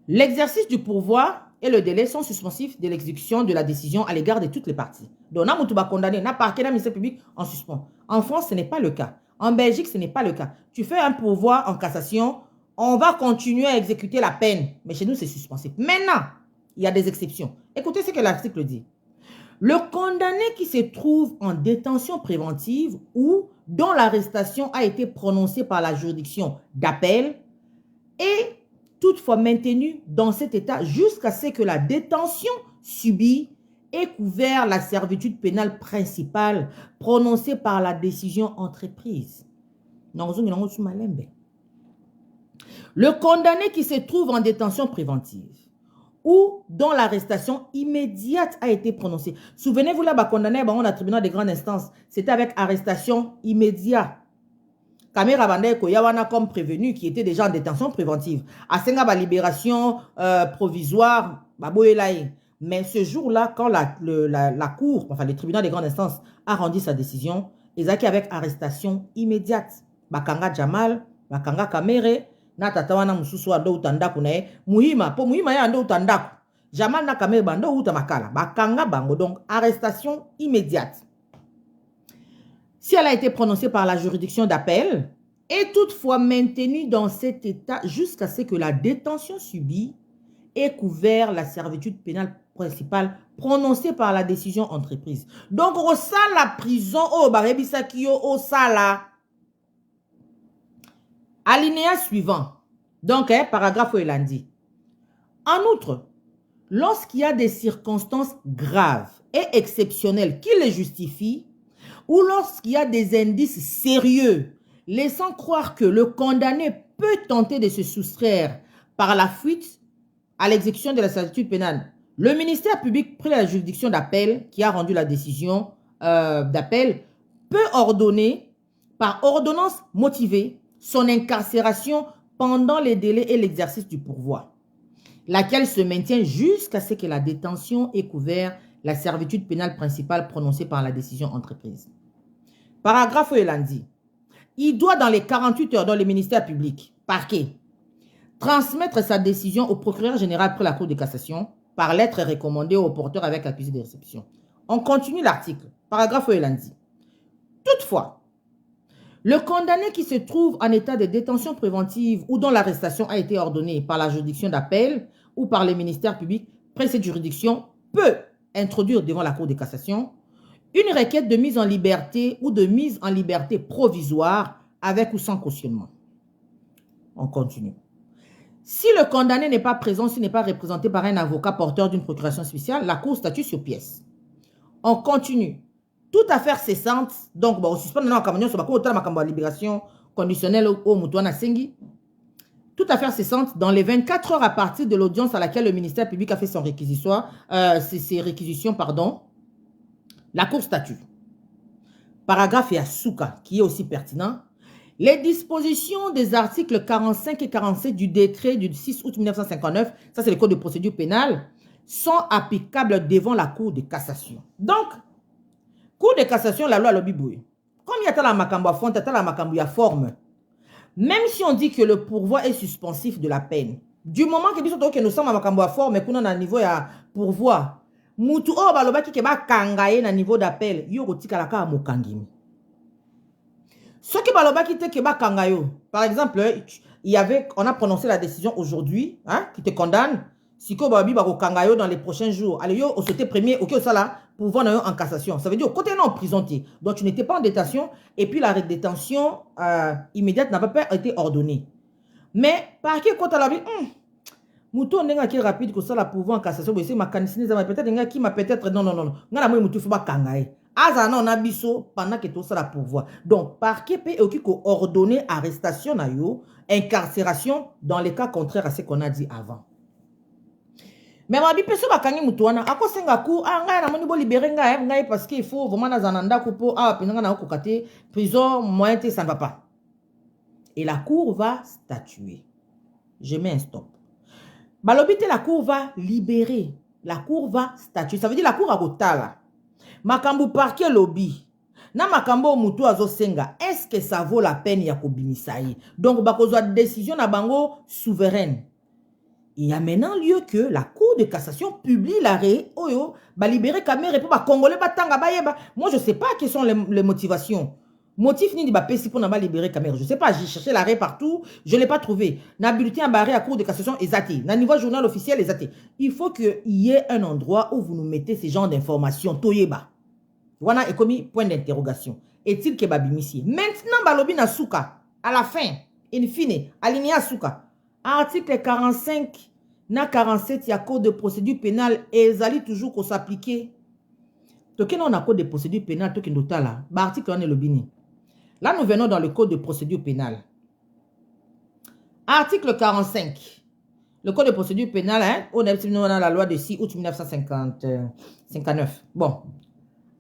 L'exercice du pourvoi et le délai sont suspensifs de l'exécution de la décision à l'égard de toutes les parties. Donc, on a condamné, on a parqué dans le ministère public en suspens. En France, ce n'est pas le cas. En Belgique, ce n'est pas le cas. Tu fais un pourvoi en cassation, on va continuer à exécuter la peine. Mais chez nous, c'est suspensif. Maintenant, il y a des exceptions. Écoutez ce que l'article dit. Le condamné qui se trouve en détention préventive ou dont l'arrestation a été prononcée par la juridiction d'appel est toutefois maintenu dans cet état jusqu'à ce que la détention subie ait couvert la servitude pénale principale prononcée par la décision entreprise. Le condamné qui se trouve en détention préventive ou dont l'arrestation immédiate a été prononcée. Souvenez-vous là, condamné on a tribunal de grande instance, c'était avec arrestation immédiate. Kamera Bandé Koyawana comme prévenu qui était déjà en détention préventive. À Senga libération provisoire, mais ce jour-là, quand la cour, enfin le tribunal de grande instance a rendu sa décision, ils ont avec arrestation immédiate. Bakanga Jamal, bakanga kamere na tata wana mususu ando utandaku na ye muhima po muhima ya ando utandaku jamal na kamere bando uta makala bakanga bango. Donc arrestation immédiate. Si elle a été prononcée par la juridiction d'appel est toutefois maintenue dans cet état jusqu'à ce que la détention subie ait couvert la servitude pénale principale prononcée par la décision entreprise. Donc, au sein la prison, au barebisakio, au sala. Alinéa suivant. Donc, paragraphe où il a dit. En outre, lorsqu'il y a des circonstances graves et exceptionnelles qui les justifient, ou lorsqu'il y a des indices sérieux laissant croire que le condamné peut tenter de se soustraire par la fuite à l'exécution de la servitude pénale, le ministère public pris la juridiction d'appel qui a rendu la décision d'appel peut ordonner par ordonnance motivée son incarcération pendant les délais et l'exercice du pourvoi, laquelle se maintient jusqu'à ce que la détention ait couvert la servitude pénale principale prononcée par la décision entreprise. Paragraphe Elandi. Il doit dans les 48 heures dans le ministère public, parquet, transmettre sa décision au procureur général près la Cour de cassation par lettre recommandée au porteur avec accusé de réception. On continue l'article. Paragraphe Elandi. Toutefois, le condamné qui se trouve en état de détention préventive ou dont l'arrestation a été ordonnée par la juridiction d'appel ou par le ministère public près cette juridiction peut introduire devant la Cour de cassation une requête de mise en liberté ou de mise en liberté provisoire avec ou sans cautionnement. On continue. Si le condamné n'est pas présent, s'il n'est pas représenté par un avocat porteur d'une procuration spéciale, la Cour statue sur pièce. On continue. Toute affaire cessante, donc, bon, on suspend dans la libération conditionnelle au Moutouana Sengi. Toute affaire cessante dans les 24 heures à partir de l'audience à laquelle le ministère public a fait son réquisitoire, ses réquisitions, pardon, la Cour statue. Paragraphe Yasuka, qui est aussi pertinent. Les dispositions des articles 45 et 47 du décret du 6 août 1959, ça c'est le code de procédure pénale, sont applicables devant la Cour de cassation. Donc, Cour de cassation, la loi Lobiboué. Comme il y a la makambo à fond, il y a la makambo à forme. Même si on dit que le pourvoi est suspensif de la peine, du moment que nous sommes à makambo à forme, mais qu'on a un niveau à pourvoi, Moutou o balobaki ke ba kangaye na niveau d'appel, yo kotika la ka mokangimi. Ce qui balobaki te ke ba kangayo, par exemple, on a prononcé la décision aujourd'hui, hein, qui te condamne, si ko babi ba kangayo dans les prochains jours. Allez yo, au sauté premier, ok, au sala, pour voir en cassation. Ça veut dire, côté non en prison, donc tu n'étais pas en détention, et puis la détention immédiate n'a pas été ordonnée. Mais, par qui côté la vie, Mouton n'est pas rapide que ça la pouvoir en cassation. C'est ma canicine, peut-être qui m'a peut-être non. Nga la moi moutou faut pas kangaye. Azana on a biso pendant que tout ça la pouvoir. Donc parquet peut ordonner arrestation na yo, incarcération dans les cas contraires à ce qu'on a dit avant. Mais ma bi peso ba kangi moutoana ako senga ku nga na moni bo libérer nga parce qu'il faut vraiment na zananda ko po pinanga na ko kate prison moyen ça ne va pas. Et la cour va statuer. Je mets un stop. Balobite, la cour va libérer. La cour va statuer. Ça veut dire la cour a gotala. Makambo parquet lobby. Na makambo mutu azo senga. Est-ce que ça vaut la peine ya kobimisaï? Donc, bakozwa décision na bango souveraine. Il y a maintenant lieu que la cour de cassation publie l'arrêt. Oyo, ba libérer Kamere pour ba congolais batanga bayeba. Moi, je sais pas quelles sont les motivations. Motif ni di ba pesi pour n'a pas libérer Kamere. Je sais pas, j'ai cherché l'arrêt partout, je l'ai pas trouvé. Na bulletin à barré à cour de cassation exacté. Na niveau journal officiel exacté. Il faut qu'il y ait un endroit où vous nous mettez ces genres d'informations. Toyeba. Voilà est commis point d'interrogation. Est-il que babimisi? Maintenant balobi na souka à la fin, in fine, alinéa souka. Article 45 na 47 il y a code de procédure pénale et ezali toujours qu'on s'appliquer. Token on a code de procédure pénale token dotala. Ba article on est le bini. Là, nous venons dans le code de procédure pénale. Article 45. Le code de procédure pénale, hein, on a la loi de 6 août 1959. Bon.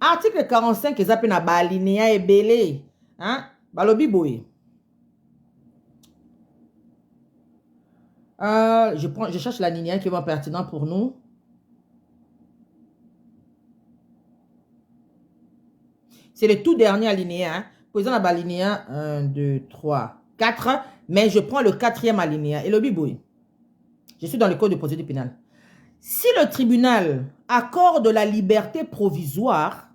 Article 45, ils appellent à balinéa et belé. Hein, balobi boye. Je cherche l'alinéa qui est pertinent pour nous. C'est le tout dernier alinéa, hein. Posez la balinéa 1, 2, 3, 4, mais je prends le 4e alinéa. Et le biboui, je suis dans le code de procédure pénale. Si le tribunal accorde la liberté provisoire,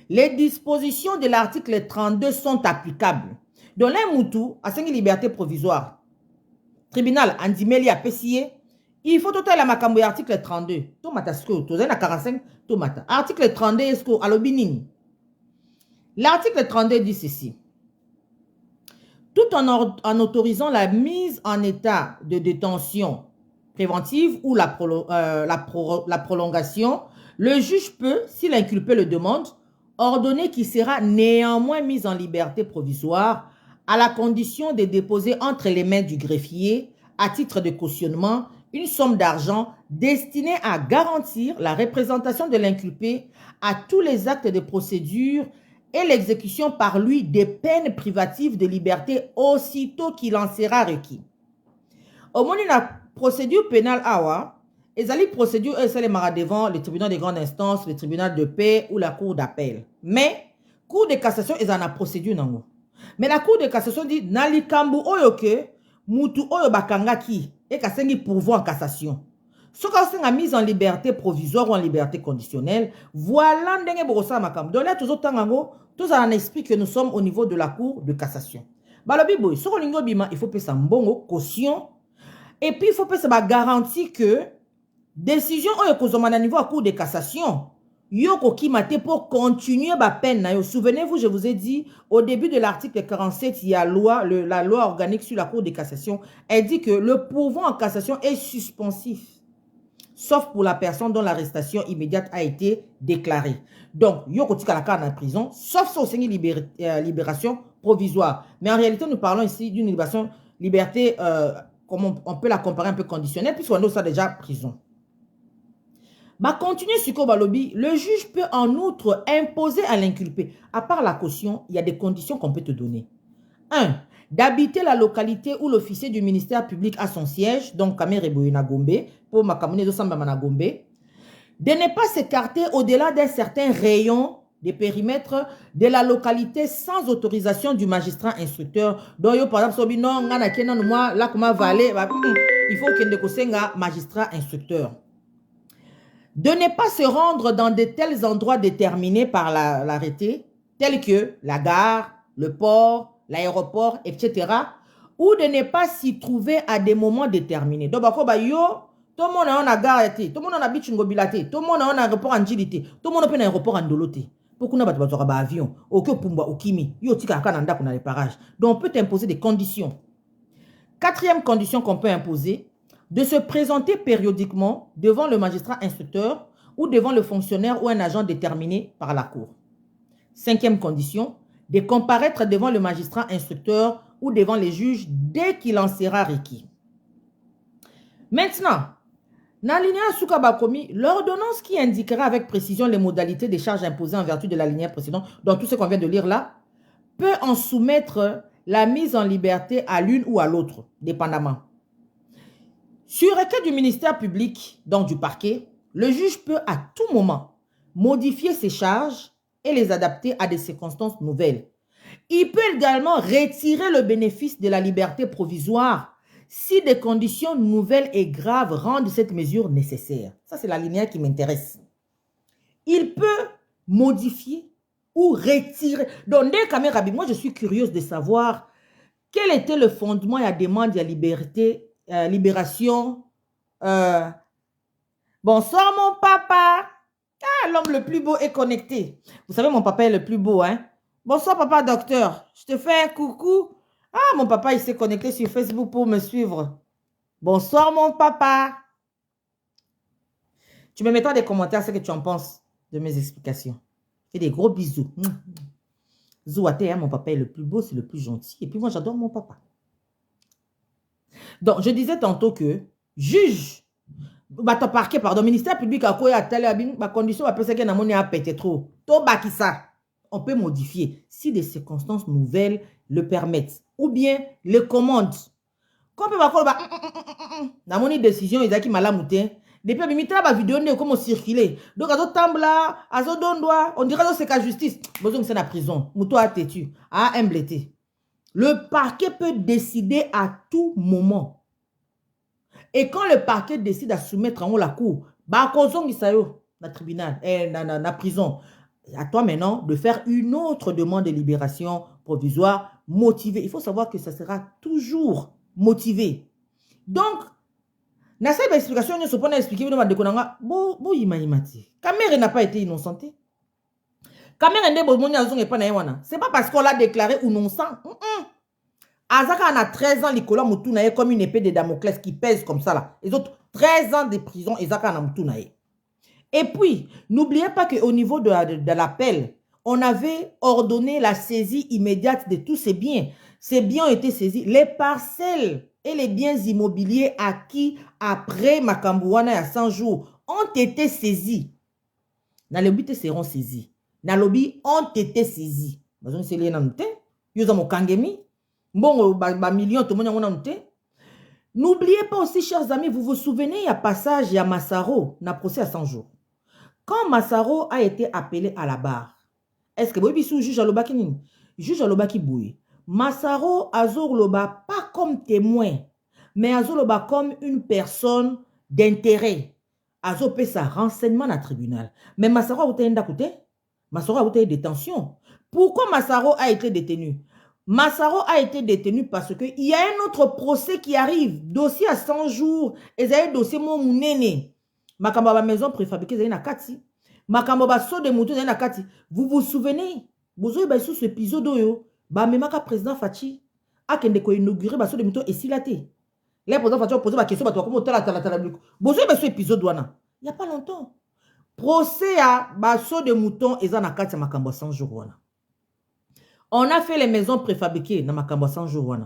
les dispositions de l'article 32 sont applicables. Dans l'Moutou, à 5 liberté provisoire, tribunal Andimeli a pessié, il faut total la makambo article 32. Tomata sko, tozen à 45, tomata. Article 32 est-ce à l'obinini. L'article 32 dit ceci. Tout en autorisant la mise en état de détention préventive ou la prolongation, le juge peut, si l'inculpé le demande, ordonner qu'il sera néanmoins mis en liberté provisoire à la condition de déposer entre les mains du greffier, à titre de cautionnement, une somme d'argent destinée à garantir la représentation de l'inculpé à tous les actes de procédure et l'exécution par lui des peines privatives de liberté aussitôt qu'il en sera requis. Au moment de la procédure pénale awa, les procédures c'est devant le tribunal de grande instance, le tribunal de paix ou la cour d'appel. Mais cour de cassation est en procédure nango. Mais la cour de cassation dit nalikambu oyoke mutu oyo bakangaki et kasengi pourvoi en cassation. Ce qu'on a mis en liberté provisoire ou en liberté conditionnelle, voilà ndenge bokosa makambu. Donc là toujours tangango, tous en esprit que nous sommes au niveau de la cour de cassation. Balobi boy, sur lingo bima, il faut payer sa mbongo caution. Et puis il faut payer sa garantie que décision oyo kozoma na niveau à cour de cassation, yoko kimate pour continuer ba peine na yo. Souvenez-vous, je vous ai dit au début de l'article 47, il y a la loi organique sur la cour de cassation. Elle dit que le pourvoi en cassation est suspensif, sauf pour la personne dont l'arrestation immédiate a été déclarée. Donc, yoko tika la carte en prison, sauf si c'est une libération provisoire. Mais en réalité, nous parlons ici d'une liberté, comme on peut la comparer un peu conditionnelle, puisqu'on a ça déjà prison. Bah, continuer sur Kobalobi, le juge peut en outre imposer à l'inculpé, à part la caution, il y a des conditions qu'on peut te donner. 1. D'habiter la localité où l'officier du ministère public a son siège, donc Kamere Boyena Gombe, pour Makamune de Samba Managombe. De ne pas s'écarter au-delà d'un certain rayon de périmètre de la localité sans autorisation du magistrat instructeur. Donc, par exemple, il faut qu'il y ait un magistrat instructeur. De ne pas se rendre dans de tels endroits déterminés par l'arrêté, tels que la gare, le port, l'aéroport, etc., ou de ne pas s'y trouver à des moments déterminés. Donc, tout le monde a un gare, tout le monde a un bichungobilate, tout le monde a un aéroport en Djilité, tout le monde a un aéroport en Doloté. Pourquoi on a un avion, au Pumba, au Kimi, yo tika kananda qu'on a les parages. Donc, on peut imposer des conditions. 4e condition qu'on peut imposer, de se présenter périodiquement devant le magistrat instructeur ou devant le fonctionnaire ou un agent déterminé par la cour. 5e condition, de comparaître devant le magistrat instructeur ou devant les juges dès qu'il en sera requis. Maintenant, dans l'alinéa Soukabakomi, l'ordonnance qui indiquera avec précision les modalités des charges imposées en vertu de l'alinéa précédente, dans tout ce qu'on vient de lire là, peut en soumettre la mise en liberté à l'une ou à l'autre, dépendamment. Sur requête du ministère public, donc du parquet, le juge peut à tout moment modifier ses charges et les adapter à des circonstances nouvelles. Il peut également retirer le bénéfice de la liberté provisoire si des conditions nouvelles et graves rendent cette mesure nécessaire. Ça, c'est la ligne qui m'intéresse. Il peut modifier ou retirer. Donc, moi, je suis curieuse de savoir quel était le fondement et la demande de la libération. Bonsoir, mon papa. Ah, l'homme le plus beau est connecté. Vous savez, mon papa est le plus beau, hein? Bonsoir, papa docteur. Je te fais un coucou. Ah, mon papa, il s'est connecté sur Facebook pour me suivre. Bonsoir, mon papa. Tu me mettras des commentaires ce que tu en penses de mes explications. Fais des gros bisous. Zouate, hein, mon papa est le plus beau, c'est le plus gentil. Et puis moi, j'adore mon papa. Donc, je disais tantôt que juge, parquet, pardon, ministère public a quoi à telle condition, trop. On peut modifier si des circonstances nouvelles le permettent ou bien le commandent. Quand on peut dans mon décision, ils ont qui malamouté. Depuis que je la vidéo, comment circuler. Donc, on dirait que c'est la justice. Besoin que c'est la prison. Mouto a têtu. A emblété. Le parquet peut décider à tout moment. Et quand le parquet décide à soumettre en haut la cour, bah, na tribunal, na prison, à toi maintenant de faire une autre demande de libération provisoire motivée. Il faut savoir que ça sera toujours motivé. Donc, na cette explication, nous sommes expliquer, Kamere n'a pas été innocenté. C'est pas parce qu'on l'a déclaré innocent. Azaka a 13 ans, Nicolas Moutouna comme une épée de Damoclès qui pèse comme ça là. Les autres, 13 ans de prison, Azaka a Moutouna. Et puis, n'oubliez pas qu'au niveau de l'appel, on avait ordonné la saisie immédiate de tous ces biens. Ces biens ont été saisis. Les parcelles et les biens immobiliers acquis après Makambouana à 100 jours ont été saisis. Dans le but, seront saisis. Dans le lobby, ont été saisis. N'oubliez pas aussi, chers amis, vous vous souvenez, il y a passage, il y a Massaro, na procès à 100 jours. Quand Massaro a été appelé à la barre, est-ce que vous avez vu juge Aloba Kinini? Juge Aloba qui bouille. Massaro Azor Loba pas comme témoin, mais Azor Loba comme une personne d'intérêt. Azor paie sa renseignement dans le tribunal. Mais Massaro a été écouté. Massaro a été détention. Pourquoi Massaro a été détenu? Massaro a été détenu parce qu'il y a un autre procès qui arrive. Dossier à 100 jours. Et c'est un dossier mon mounene. Makamba maison préfabriquée, c'est na kati. Makamba so de mouton, c'est na kati. Vous vous souvenez? Vous avez sous ce épisode, bah, même quand président Fachi a inauguré so de mouton et silaté. Les présidents Fachi ont posé ma question, bah, comment tu as vous avez ce épisode, il n'y a pas longtemps. Procès à basso de mouton et na kati makamba 100 jours. On a fait les maisons préfabriquées dans makamba 100 jours.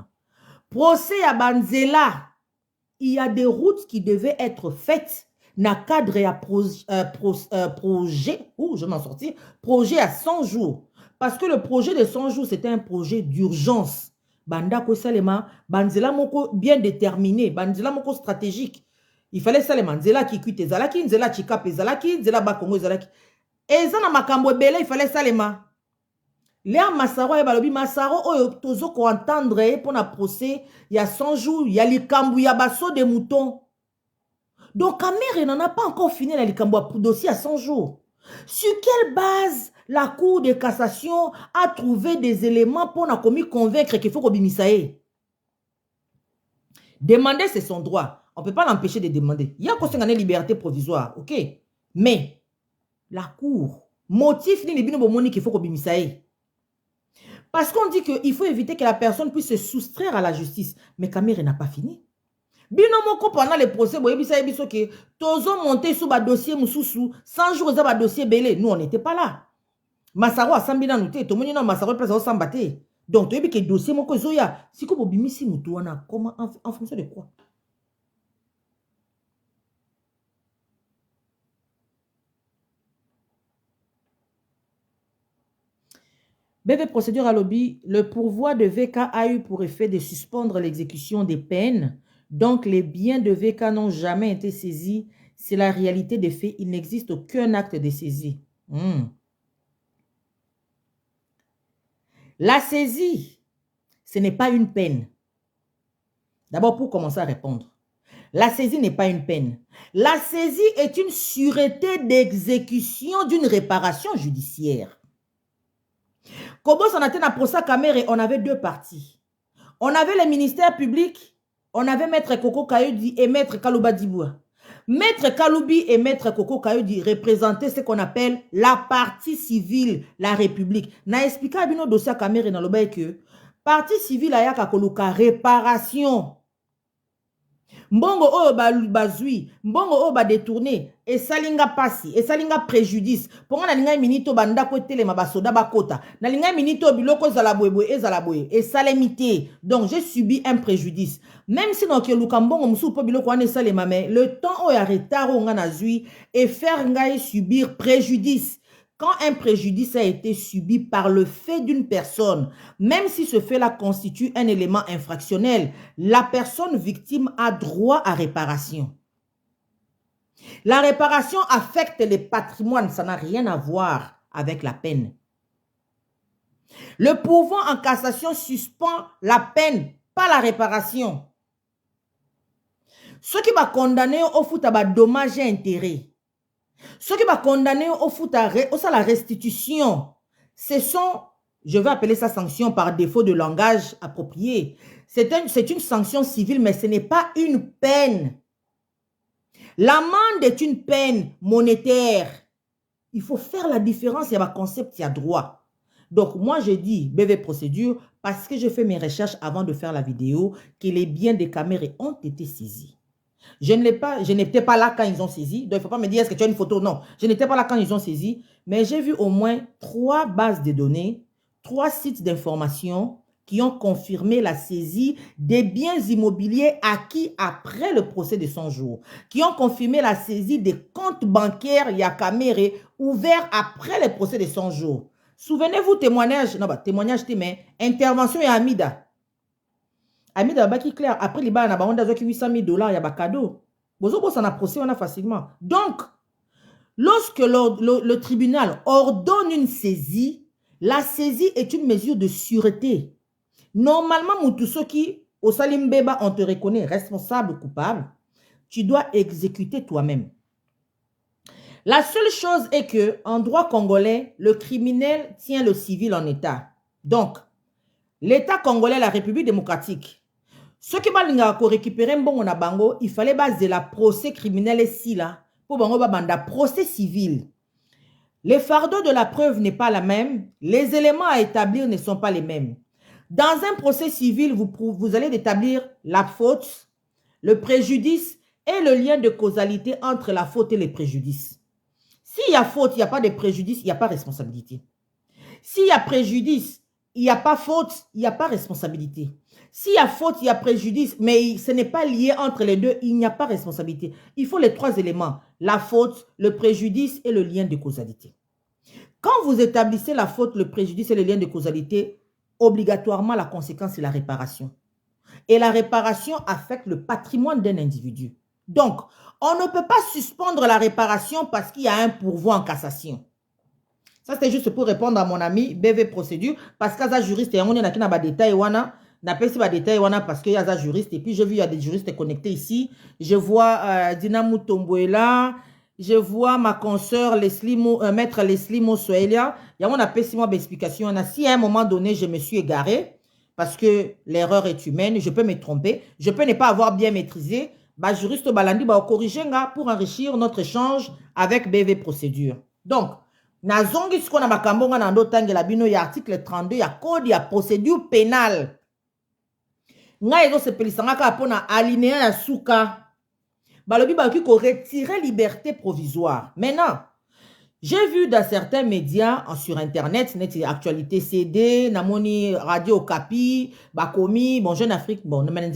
Procès à Banzela. Il y a des routes qui devaient être faites dans le cadre et projet, où je m'en sortis, projet à 100 jours. Parce que le projet de 100 jours, c'était un projet d'urgence. Banda ko salema, banzela moko bien déterminé, banzela moko stratégique. Il fallait salema, nzela ki kuite zalaki, nzela chikape zalaki, nzela bakongo zalaki. Et ça na makambo bele, il fallait salema. Léa Massaro et Balobi Massaro, oyo tozo ko entendre pour na procès, il y a 100 jours, il y a l'ikambu, il y a basso de moutons. Donc, Kamere n'en a pas encore fini la l'ikambu pour dossier à 100 jours. Sur quelle base la Cour de cassation a trouvé des éléments pour na commis convaincre qu'il faut qu'on bimisaye? Demander, c'est son droit. On ne peut pas l'empêcher de demander. Il y a une liberté provisoire, ok? Mais, la Cour, motif ni libino bomoni qu'il faut qu'on bimisaye. Parce qu'on dit qu'il faut éviter que la personne puisse se soustraire à la justice. Mais Kamere n'a pas fini. Bino moko pendant le procès, tozo monté sous le dossier Moussoussou, 100 jours dans le dossier Belé. Nous, on n'était pas là. Massaro a sambi dans nous, tout le monde a Massaro place au sambaté. Donc, tu as vu que le dossier moko zoya, si vous bimisi moutouana, comment, en fonction de quoi? BV procédure à lobby, le pourvoi de VK a eu pour effet de suspendre l'exécution des peines. Donc, les biens de VK n'ont jamais été saisis. C'est la réalité des faits. Il n'existe aucun acte de saisie. La saisie, ce n'est pas une peine. D'abord, pour commencer à répondre. La saisie n'est pas une peine. La saisie est une sûreté d'exécution d'une réparation judiciaire. Kobo Sanatena Prosa Kamere, on avait deux parties. On avait le ministère public, on avait Maître Koko Kayodi et Maître Kalouba Diboua. Maître Kaloubi et Maître Koko Kayodi représentaient ce qu'on appelle la partie civile, la République. Na expliqué à bino dossier Kamere dans le bail que partie civile a yaka koluka réparation. Mbongo o bazui, mbongo o ba détourné, et salinga passi, et salinga préjudice. Pour na linga minito banda ko telema basoda bakota. Na linga minito biloko zalabwebwe et zalabwe et salemité. Donc j'ai subi un préjudice. Même si non ke luka mbongo musu po biloko ane salema mais le temps o ya retard o nga nazui et faire ngai subir préjudice. Quand un préjudice a été subi par le fait d'une personne, même si ce fait-là constitue un élément infractionnel, la personne victime a droit à réparation. La réparation affecte les patrimoines, ça n'a rien à voir avec la peine. Le pouvoir en cassation suspend la peine, pas la réparation. Ceux qui vont condamner au foot à dommage et intérêt, ceux qui vont condamner au foot à la restitution, ce sont, je vais appeler ça sanction par défaut de langage approprié. C'est une sanction civile, mais ce n'est pas une peine. L'amende est une peine monétaire. Il faut faire la différence, il y a un concept, il y a droit. Donc, moi, je dis BV procédure parce que je fais mes recherches avant de faire la vidéo, que les biens des caméras ont été saisis. Je n'étais pas là quand ils ont saisi. Donc, il ne faut pas me dire, est-ce que tu as une photo? Non, je n'étais pas là quand ils ont saisi. Mais j'ai vu au moins 3 bases de données, 3 sites d'information qui ont confirmé la saisie des biens immobiliers acquis après le procès de 100 jours, qui ont confirmé la saisie des comptes bancaires Yakamere ouverts après le procès de 100 jours. Souvenez-vous, témoignage, non, témoignage, mais intervention et Amida. Amida baki clair, après les balles, on a 800 000 $, il y a un cadeau. Bozo, ça n'a procès, on a facilement. Donc, lorsque le tribunal ordonne une saisie, la saisie est une mesure de sûreté. Normalement, Moutousoki, au Salim Beba, on te reconnaît responsable ou coupable. Tu dois exécuter toi-même. La seule chose est que, en droit congolais, le criminel tient le civil en état. Donc, l'État congolais, la République démocratique, ceux qui vont récupérer un bon bango, il fallait baser la procès criminel ici là pour bango banda procès civil. Les fardeaux de la preuve n'est pas la même, les éléments à établir ne sont pas les mêmes. Dans un procès civil, vous allez établir la faute, le préjudice et le lien de causalité entre la faute et le préjudice. S'il y a faute, il n'y a pas de préjudice, il n'y a pas responsabilité. S'il y a préjudice, il n'y a pas faute, il n'y a pas responsabilité. S'il y a faute, il y a préjudice, mais ce n'est pas lié entre les deux, il n'y a pas responsabilité. Il faut les 3 éléments, la faute, le préjudice et le lien de causalité. Quand vous établissez la faute, le préjudice et le lien de causalité, obligatoirement, la conséquence, c'est la réparation. Et la réparation affecte le patrimoine d'un individu. Donc, on ne peut pas suspendre la réparation parce qu'il y a un pourvoi en cassation. Ça, c'était juste pour répondre à mon ami BV Procédure. Parce qu'il y a des juristes, et on est dans des détails, parce qu'il y a des juristes. Et puis, j'ai vu, il y a des juristes connectés ici. Je vois Dina Mutomboela. Je vois ma consoeur maître Leslie Mosoelia. Il y a mon appel d'explication. Si à un moment donné, je me suis égaré, parce que l'erreur est humaine, je peux me tromper, je peux ne pas avoir bien maîtrisé, bah, juriste Balandi va corriger pour enrichir notre échange avec BV Procédure. Donc, nazongi ce qu'on a makambonga na ndo tangela bino ya article 32 ya code ya procédure pénale. Nga ezo se pelisanga ka pona alinéa ya suka. Balobi ba ki ko retirer liberté provisoire. Maintenant, j'ai vu dans certains médias sur Internet, net actualité CD, namoni Radio Okapi, bakomi, bon Jeune Afrique, bon, mais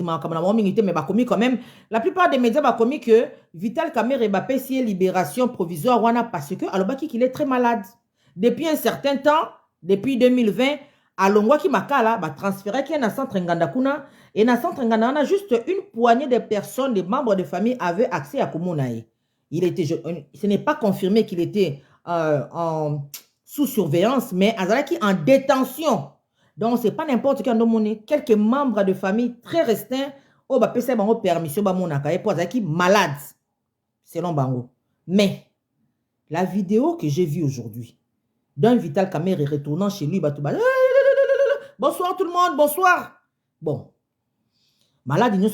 bakomi quand même. La plupart des médias bakomi que Vital Kamerhe Mbappé si libération provisoire wana parce que alors qu'il est très malade. Depuis un certain temps, depuis 2020, alongwa ki makala ba transféré qui est dans centre Ngandakuna et dans centre Nganda on a juste une poignée de personnes, des membres de famille avaient accès à Kumunae. Ce n'est pas confirmé qu'il était sous surveillance, mais Azalaki en détention. Donc, ce n'est pas n'importe quel nom. Quelques membres de famille très restreints ont permission pour Azalaki malade, selon Bango. Mais, la vidéo que j'ai vue aujourd'hui, d'un Vital Kamerhe retournant chez lui, bonsoir tout le monde, bonsoir. Bon. Malade, mais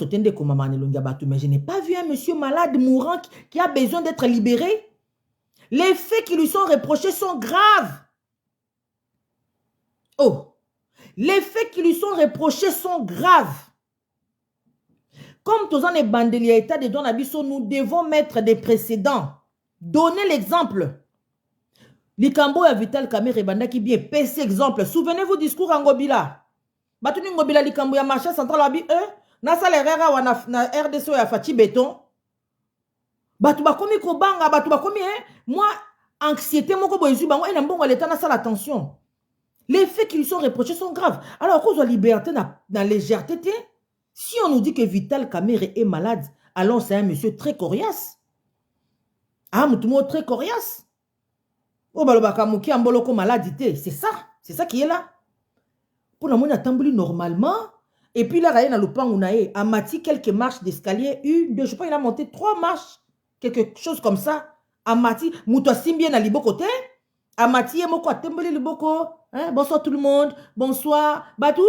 je n'ai pas vu un monsieur malade mourant qui a besoin d'être libéré. Les faits qui lui sont reprochés sont graves. Oh, les faits qui lui sont reprochés sont graves. Comme tous les bandeliers état de Don Abisso, nous devons mettre des précédents. Donner l'exemple. Likambo ya Vital Kamerhe Banda qui bien PC exemple. Souvenez-vous du discours en Ngobila. Batuni Ngobila Likambo ya marché central abi Nasa lerera wa na RDC ya Fati Béton. Batu bakomi kobanga, batu bakomi moi anxiété moko boyezu bango et n'ambongo l'état na sala attention. Les faits qui lui sont reprochés sont graves. Alors à cause de la liberté dans légèreté, si on nous dit que Vital Kamerhe est malade, alors c'est un monsieur très coriace. Ah, mutumo très coriace. Oh balobaka muki amboloko maladité, c'est ça qui est là. pour la monnaie attamboli normalement. Et puis là, il y a le pan où a mati quelques marches d'escalier, une, deux, je pense qu'il a monté 3 marches, quelque chose comme ça. A mati, mouto simbien na libo côté. A mati, moko attamboli liboko. Hein? Bonsoir tout le monde, bonsoir. Batou.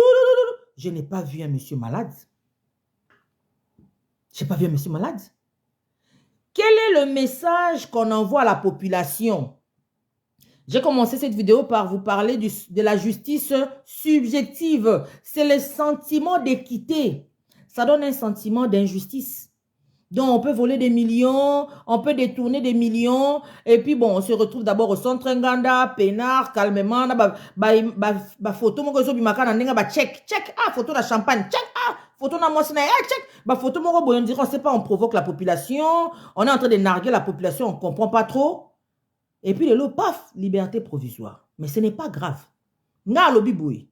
Je n'ai pas vu un monsieur malade. Je n'ai pas vu un monsieur malade. Quel est le message qu'on envoie à la population? J'ai commencé cette vidéo par vous parler de la justice subjective. C'est le sentiment d'équité. Ça donne un sentiment d'injustice. Donc, on peut voler des millions, on peut détourner des millions, et puis bon, on se retrouve d'abord au centre Nganda, peinard, calmement, photo, check, photo de champagne, check, photo de moissina, check, photo, on dirait, on ne sait pas, on provoque la population, on est en train de narguer la population, on ne comprend pas trop. Et puis, le paf, liberté provisoire. Mais ce n'est pas grave. Nga lobi boui.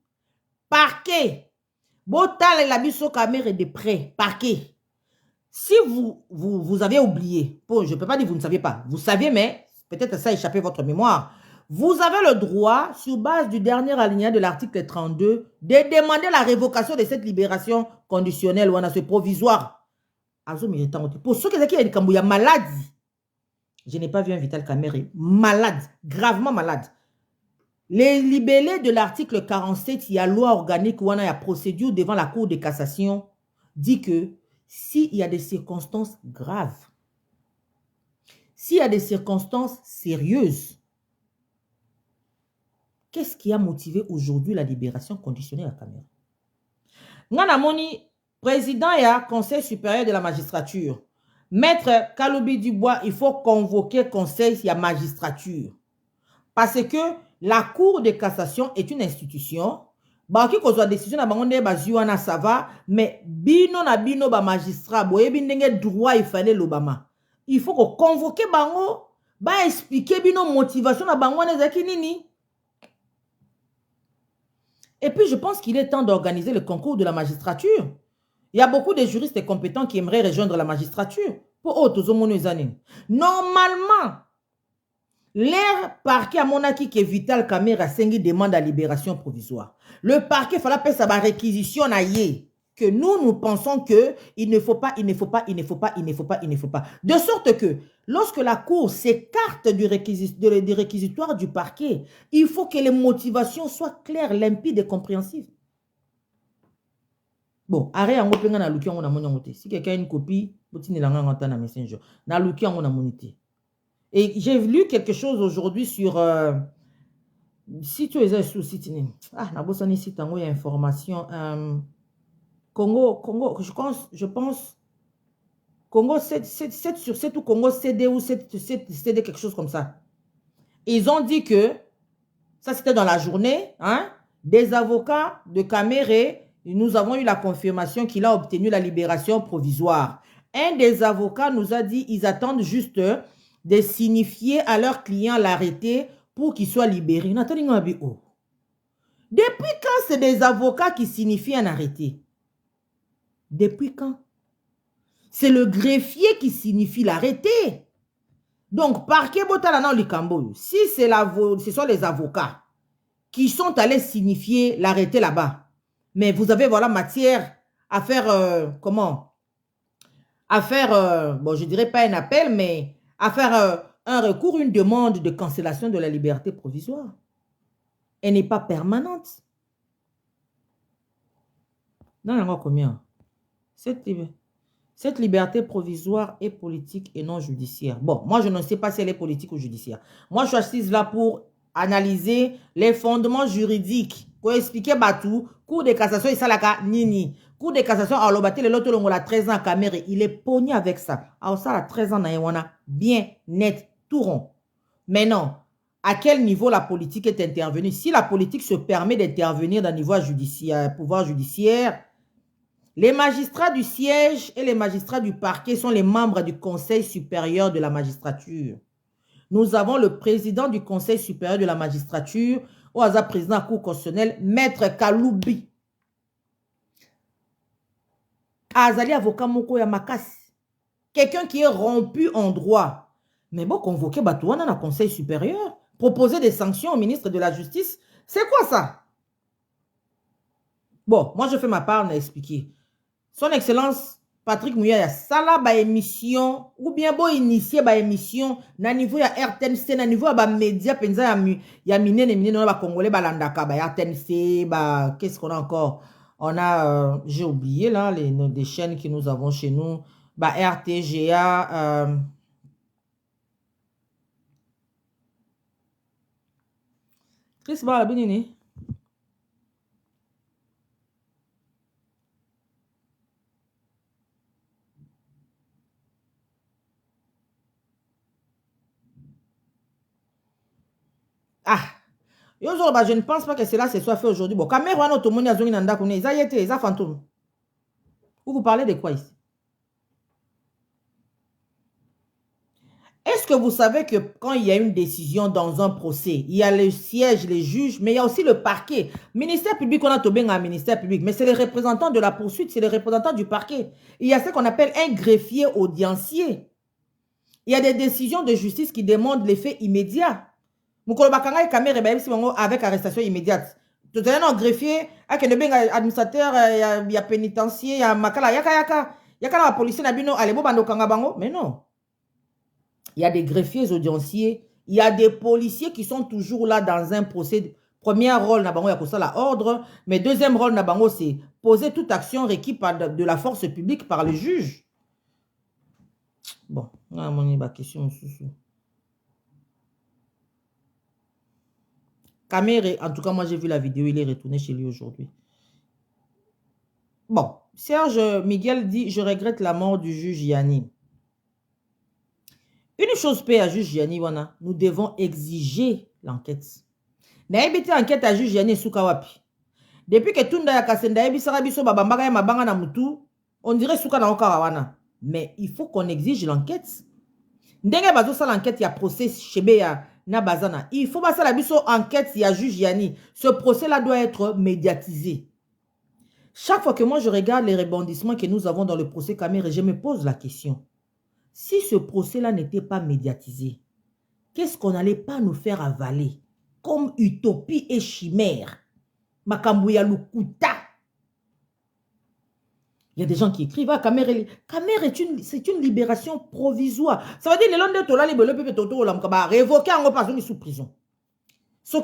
Parquet. Botal la biso caméra de près. Parquet. Si vous avez oublié, bon, je ne peux pas dire que vous ne saviez pas, vous saviez, mais peut-être ça a échappé à votre mémoire. Vous avez le droit, sur base du dernier alinéa de l'article 32, de demander la révocation de cette libération conditionnelle ou en ce provisoire. Pour ceux qui ont des maladie, je n'ai pas vu un Vital Kamerhe malade, gravement malade. Les libellés de l'article 47, il y a loi organique ou il y a procédure devant la Cour de cassation, dit que s'il y a des circonstances graves, s'il y a des circonstances sérieuses, qu'est-ce qui a motivé aujourd'hui la libération conditionnelle à Kamerhe? Ngana Moni, président et conseil supérieur de la magistrature, Maître Kaloubi Dubois, il faut convoquer conseil et magistrature. Parce que la Cour de cassation est une institution. Baki kozwa décision na bango nde bazuana ça va, mais bino na bino ba magistrat boye bindenge droit il fallait l'Obama. Il faut qu'on convoque bango, ba expliquer bino motivation na bango nezaki nini. Et puis je pense qu'il est temps d'organiser le concours de la magistrature. Il y a beaucoup de juristes compétents qui aimeraient rejoindre la magistrature. Normalement, l'air parquet à Monaki que Vital Kamerhe Sengi demande la libération provisoire. Le parquet fallait faire sa réquisition à Yé. Que nous pensons que il ne faut pas. De sorte que lorsque la Cour s'écarte du réquisitoire du parquet, il faut que les motivations soient claires, limpides et compréhensives. Bon, arrête en open na luki on a monité. Si quelqu'un a une copie, botine la nganta na Messenger. Na luki on a monité. Et j'ai lu quelque chose aujourd'hui sur si tu es sur site na bosani site en il y a information Congo je pense Congo 7 sur 7 ou Congo CD ou 7 CD quelque chose comme ça. Ils ont dit que ça c'était dans la journée, hein, des avocats de Kamerhe. Nous avons eu la confirmation qu'il a obtenu la libération provisoire. Un des avocats nous a dit qu'ils attendent juste de signifier à leur client l'arrêté pour qu'il soit libéré. Depuis quand c'est des avocats qui signifient un arrêté? Depuis quand? C'est le greffier qui signifie l'arrêté. Donc, parquet botalana likambo, si ce sont les avocats qui sont allés signifier l'arrêté là-bas, mais vous avez, voilà, matière à faire, comment? À faire, bon, je dirais pas un appel, mais à faire un recours, une demande de cancellation de la liberté provisoire. Elle n'est pas permanente. Non, il y a combien? Cette liberté provisoire est politique et non judiciaire. Bon, moi, je ne sais pas si elle est politique ou judiciaire. Moi, je suis assise là pour analyser les fondements juridiques. Pour expliquer Batou, Cour de cassation, Isalaka, Nini. Cour de cassation, alors, Baté, le loto, a 13 ans à Kamerhe. Il est pogné avec ça. Alors, ça, à 13 ans, Naïwana, bien, net, tout rond. Mais non, à quel niveau la politique est intervenue? Si la politique se permet d'intervenir dans le niveau judiciaire, pouvoir judiciaire, les magistrats du siège et les magistrats du parquet sont les membres du Conseil supérieur de la magistrature. Nous avons le président du Conseil supérieur de la magistrature, au hasard président de la Cour constitutionnelle, Maître Kaloubi. Azali avocat moko ya makasi. Quelqu'un qui est rompu en droit. Mais bon, convoquer Batouana dans le Conseil supérieur, proposer des sanctions au ministre de la Justice, c'est quoi ça? Bon, moi je fais ma part, on a expliqué. Son Excellence Patrick Mouya, ça là, ba émission, ou bien bon initier ba émission, na niveau ya RTNC, na niveau ya ba média, penza ya mine, ba Congolais, ba landaka, ba RTNC, ba, qu'est-ce qu'on a encore? On a, j'ai oublié là, des chaînes que nous avons chez nous, ba RTGA, Chris Ba, Benini. Ah! Je ne pense pas que cela se soit fait aujourd'hui. Bon, caméra no to moni azongi nanda kune, ils yete, ils fantôme. Vous parlez de quoi ici? Est-ce que vous savez que quand il y a une décision dans un procès, il y a le siège, les juges, mais il y a aussi le parquet. Ministère public, on a tout bien un ministère public, mais c'est les représentants de la poursuite, c'est les représentants du parquet. Il y a ce qu'on appelle un greffier audiencier. Il y a des décisions de justice qui demandent l'effet immédiat. Avec arrestation immédiate. Tout à l'heure, greffier, administrateur, il y a pénitencier, il y a makala, il y a la policier, mais non. Il y a des greffiers audienciers, il y a des policiers qui sont toujours là dans un procès. Premier rôle, il y a la ordre, mais deuxième rôle, c'est poser toute action requise de la force publique par le juge. Bon, on a une question. Caméré, en tout cas, moi j'ai vu la vidéo, il est retourné chez lui aujourd'hui. Bon, Serge Miguel dit, je regrette la mort du juge Yanni. Une chose paie à juge Yanni, nous devons exiger l'enquête. Naebiti enquête à juge Yanni Soukawapi. Depuis que Tunda Yakasenda Ebisara Biso Babambaka ya Mabanga na Mutu, on dirait Souka na Okawana. Mais il faut qu'on exige l'enquête. Ndenge bazo sa l'enquête, il y a procès chebe ya na bazana. Il faut passer la biso enquête, il y a juge Yanni. Ce procès-là doit être médiatisé. Chaque fois que moi je regarde les rebondissements que nous avons dans le procès Kamere, je me pose la question. Si ce procès-là n'était pas médiatisé, qu'est-ce qu'on n'allait pas nous faire avaler comme utopie et chimère? Makambouya Lukuta. Il y a des gens qui écrivent, ah, Kamere, c'est une libération provisoire. Ça veut dire, les londres de Tolali, le peuple Toto, révoquer en personne sous prison. Ce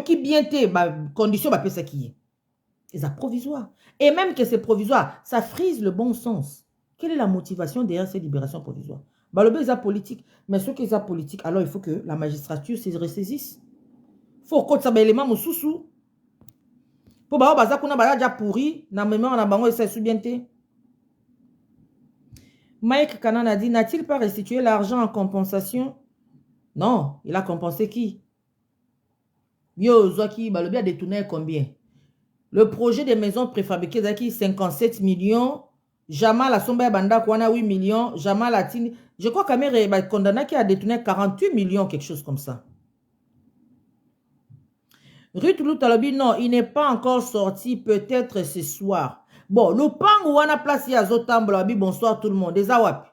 qui bien été, condition, c'est qui est. C'est provisoire. Et même que c'est provisoire, ça frise le bon sens. Quelle est la motivation derrière ces libérations provisoires? Le est politique. Mais ce qui est politique, alors il faut que la magistrature se ressaisisse. Il faut que ça soit l'élément sous. Pour baza kuna déjà pourri, na mémoire na bango essaie soubienté. Mike Kanan a dit, n'a-t-il pas restitué l'argent en compensation? Non, il a compensé qui? Yo, Zoaki, le bien détourné combien? Le projet des maisons préfabriquées, Zaki, 57 millions. Jamal a sombe banda kwana 8 millions. Jamal a tini. Je crois qu'Amir est condamné qui a détourné 48 millions, quelque chose comme ça. Ruth Loutalobi, non, il n'est pas encore sorti, peut-être ce soir. Bon, le pan où on a placé à Zotambo, bonsoir tout le monde. Des awapi.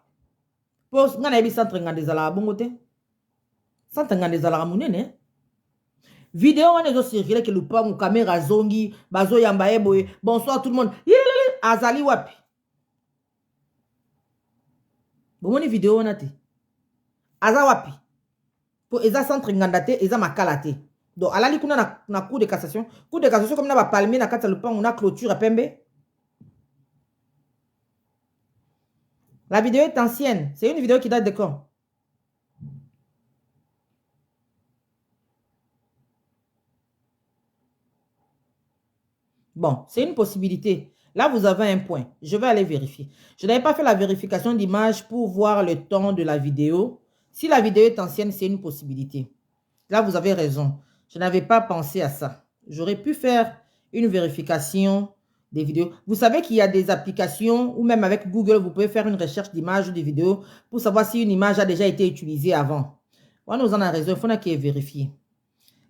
Pour nga na ebi centre nga des ala bongote. Centre nga des ala munene. Vidéo on est circulé que le pan ou caméra zongi, bazo yamba eboye. Bonsoir tout le monde. Yélélé, azali wapi. Bon, on vidéo on a te. Aza wapi. Pour eza centre ngandate, eza makalate. Donc, à la limite, on a un cours de cassation. Cours de cassation, comme on a palmé, on a clôture à Pembe. La vidéo est ancienne. C'est une vidéo qui date de quand? Bon, c'est une possibilité. Là, vous avez un point. Je vais aller vérifier. Je n'avais pas fait la vérification d'image pour voir le temps de la vidéo. Si la vidéo est ancienne, c'est une possibilité. Là, vous avez raison. Je n'avais pas pensé à ça. J'aurais pu faire une vérification des vidéos. Vous savez qu'il y a des applications ou même avec Google, vous pouvez faire une recherche d'images ou de vidéos pour savoir si une image a déjà été utilisée avant. On nous en a raison. Il faut qu'il y ait vérifié.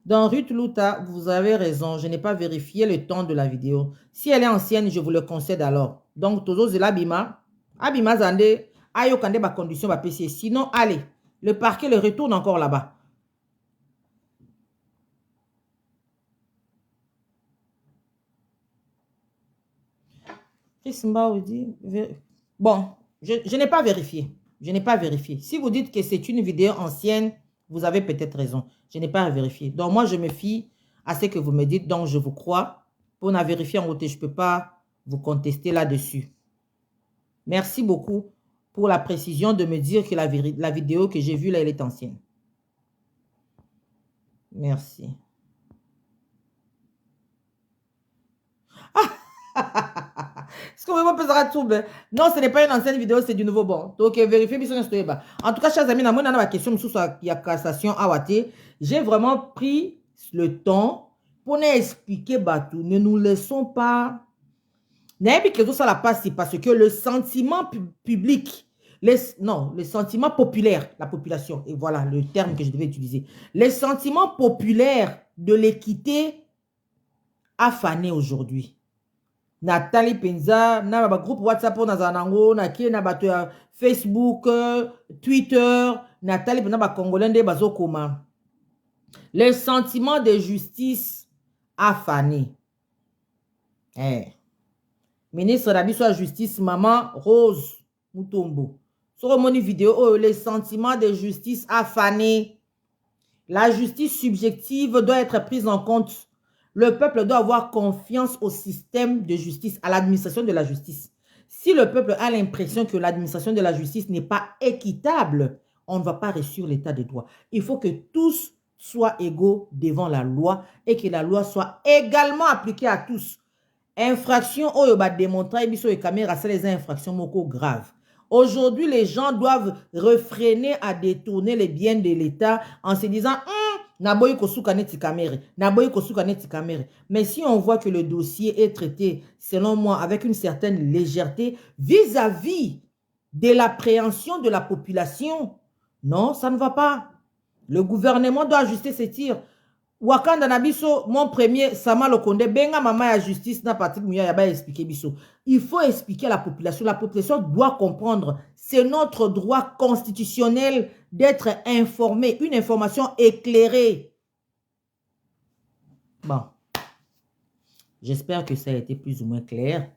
Dans Ruth Luta, vous avez raison. Je n'ai pas vérifié le temps de la vidéo. Si elle est ancienne, je vous le concède alors. Donc, Tozo Zelabima, Abima Zande, Ayo Kande, ma condition va PC. Sinon, allez, le parquet le retourne encore là-bas. Chris Mbao dit... Bon, je n'ai pas vérifié. Je n'ai pas vérifié. Si vous dites que c'est une vidéo ancienne, vous avez peut-être raison. Je n'ai pas vérifié. Donc, moi, je me fie à ce que vous me dites. Donc, je vous crois. Pour la vérifier en route, je ne peux pas vous contester là-dessus. Merci beaucoup pour la précision de me dire que la vidéo que j'ai vue là, elle est ancienne. Merci. Est-ce qu'on peut faire tout? Non, ce n'est pas une ancienne vidéo, c'est du nouveau bon. Donc, vérifiez bien sur Instagram. En tout cas, chers amis, on a ma question sur la cassation à Waté. J'ai vraiment pris le temps pour nous expliquer Batou. Ne nous laissons pas. N'ayez que tout ça la passe, parce que le sentiment public, le sentiment populaire, la population, et voilà le terme que je devais utiliser. Les sentiments populaires de l'équité a fané aujourd'hui. Nathalie Penza, na groupe WhatsApp na zanango, na ki na bato ya Facebook, Twitter, Nathalie Penza ba Congolais de bazokoma. Le sentiment de justice a fané. Ministre de la Justice, Maman Rose Mutombo. Sur mon vidéo, oh, le sentiment de justice a fané. La justice subjective doit être prise en compte. Le peuple doit avoir confiance au système de justice, à l'administration de la justice. Si le peuple a l'impression que l'administration de la justice n'est pas équitable, on ne va pas réussir l'état de droit. Il faut que tous soient égaux devant la loi et que la loi soit également appliquée à tous. Infraction, oyo ba démontrer biso et caméra, c'est les infractions moko graves. Aujourd'hui, les gens doivent refréner à détourner les biens de l'État en se disant mais si on voit que le dossier est traité, selon moi, avec une certaine légèreté vis-à-vis de l'appréhension de la population, non, ça ne va pas. Le gouvernement doit ajuster ses tirs. Wakanda na biso, mon premier, Sama Lokonde, benga mama ya justice na Patrick Mouya yaba expliquer biso. Il faut expliquer à la population. La population doit comprendre. C'est notre droit constitutionnel d'être informé. Une information éclairée. Bon. J'espère que ça a été plus ou moins clair.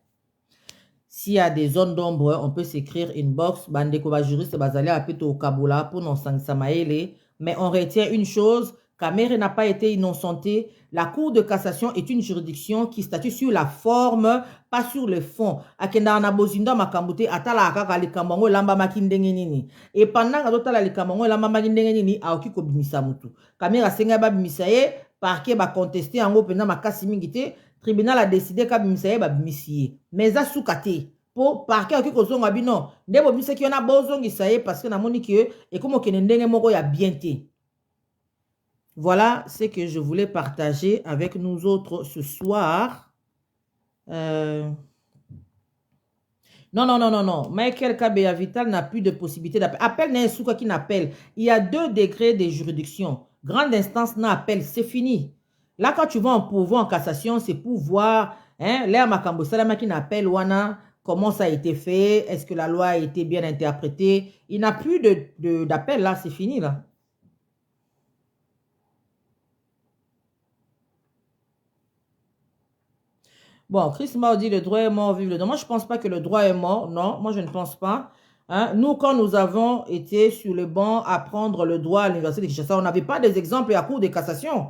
S'il y a des zones d'ombre, on peut s'écrire inbox. Bandeko ba juriste bazali apito au Kabola pour non samaele. Mais on retient une chose. Kamere n'a pas été innocenté. La Cour de cassation est une juridiction qui statue sur la forme, pas sur le fond. Akenda na bozinda makambute atala akaka likambango lamba makindenge nini. Et pendant que d'autres likambango lamba makindenge nini aoki ko bimisa mutu. Kamere senga ba bimisa ye, parquet ba contester en pena makasi mingite, tribunal a décidé ka bimisa ye ba bimisiye. Mais za soukate. Pour parquet aoki ko zonga bino. Ndebo bimisa ki ona bozongi saye parce que na moni que et comme kenendenge moko ya bienté. Voilà ce que je voulais partager avec nous autres ce soir. Non. Michael Kabea Vital n'a plus de possibilité d'appel. Appel n'est souka qui n'appelle. Il y a 2 degrés de juridiction. Grande instance n'appelle, c'est fini. Là, quand tu vas en pourvoi en cassation, c'est pour voir, l'air Makambo Salama qui n'appelle Wana, comment ça a été fait, est-ce que la loi a été bien interprétée. Il n'a plus d'appel là, c'est fini là. Bon, Chris Mao dit le droit est mort, vive le droit. Moi, je ne pense pas que le droit est mort. Non, moi, je ne pense pas. Nous, quand nous avons été sur le banc à prendre le droit à l'université de Kinshasa, on n'avait pas des exemples à cour de cassation.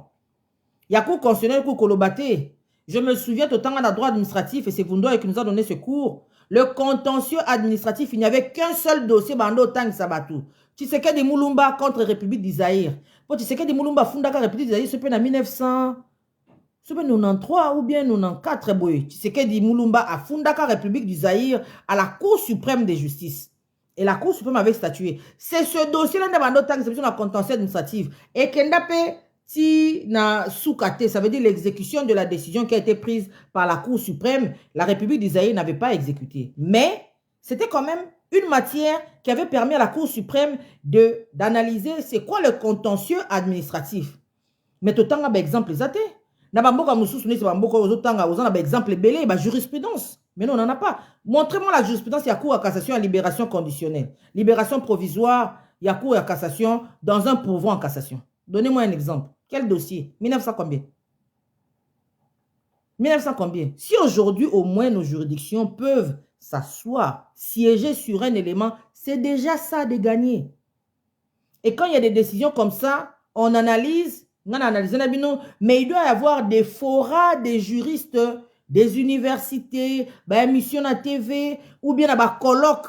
Il y a cour constitutionnelle, cour Kolobaté. Je me souviens tout le temps à la droit administratif et c'est Vundoy qui nous a donné ce cours. Le contentieux administratif, il n'y avait qu'un seul dossier, Bando Tang Sabatou. Tshisekedi Moulumba contre République d'Isaïr. Pour Tshisekedi Moulumba, Fundaka République d'Isaïr, c'est en 1900. 93 ou bien 94 boy. Tshisekedi Moulumba a Fundaka République du Zaïre à la Cour suprême de justice. Et la Cour suprême avait statué. C'est ce dossier-là de la contentieux administrative. Et Kendape si na soukate, ça veut dire l'exécution de la décision qui a été prise par la Cour suprême, la République du Zaïre n'avait pas exécuté. Mais c'était quand même une matière qui avait permis à la Cour suprême d'analyser c'est quoi le contentieux administratif. Mais tout le temps, exemple, les athées. Exemple belé, jurisprudence. Mais non, on n'en a pas. Montrez-moi la jurisprudence, il y a cour à cassation à libération conditionnelle. Libération provisoire, il y a cour à cassation dans un pourvoi en cassation. Donnez-moi un exemple. Quel dossier? 1900 combien? 1900 combien? Si aujourd'hui, au moins, nos juridictions peuvent s'asseoir, siéger sur un élément, c'est déjà ça de gagner. Et quand il y a des décisions comme ça, on analyse, mais il doit y avoir des forats des juristes, des universités, des émissions à TV, ou bien des colloques,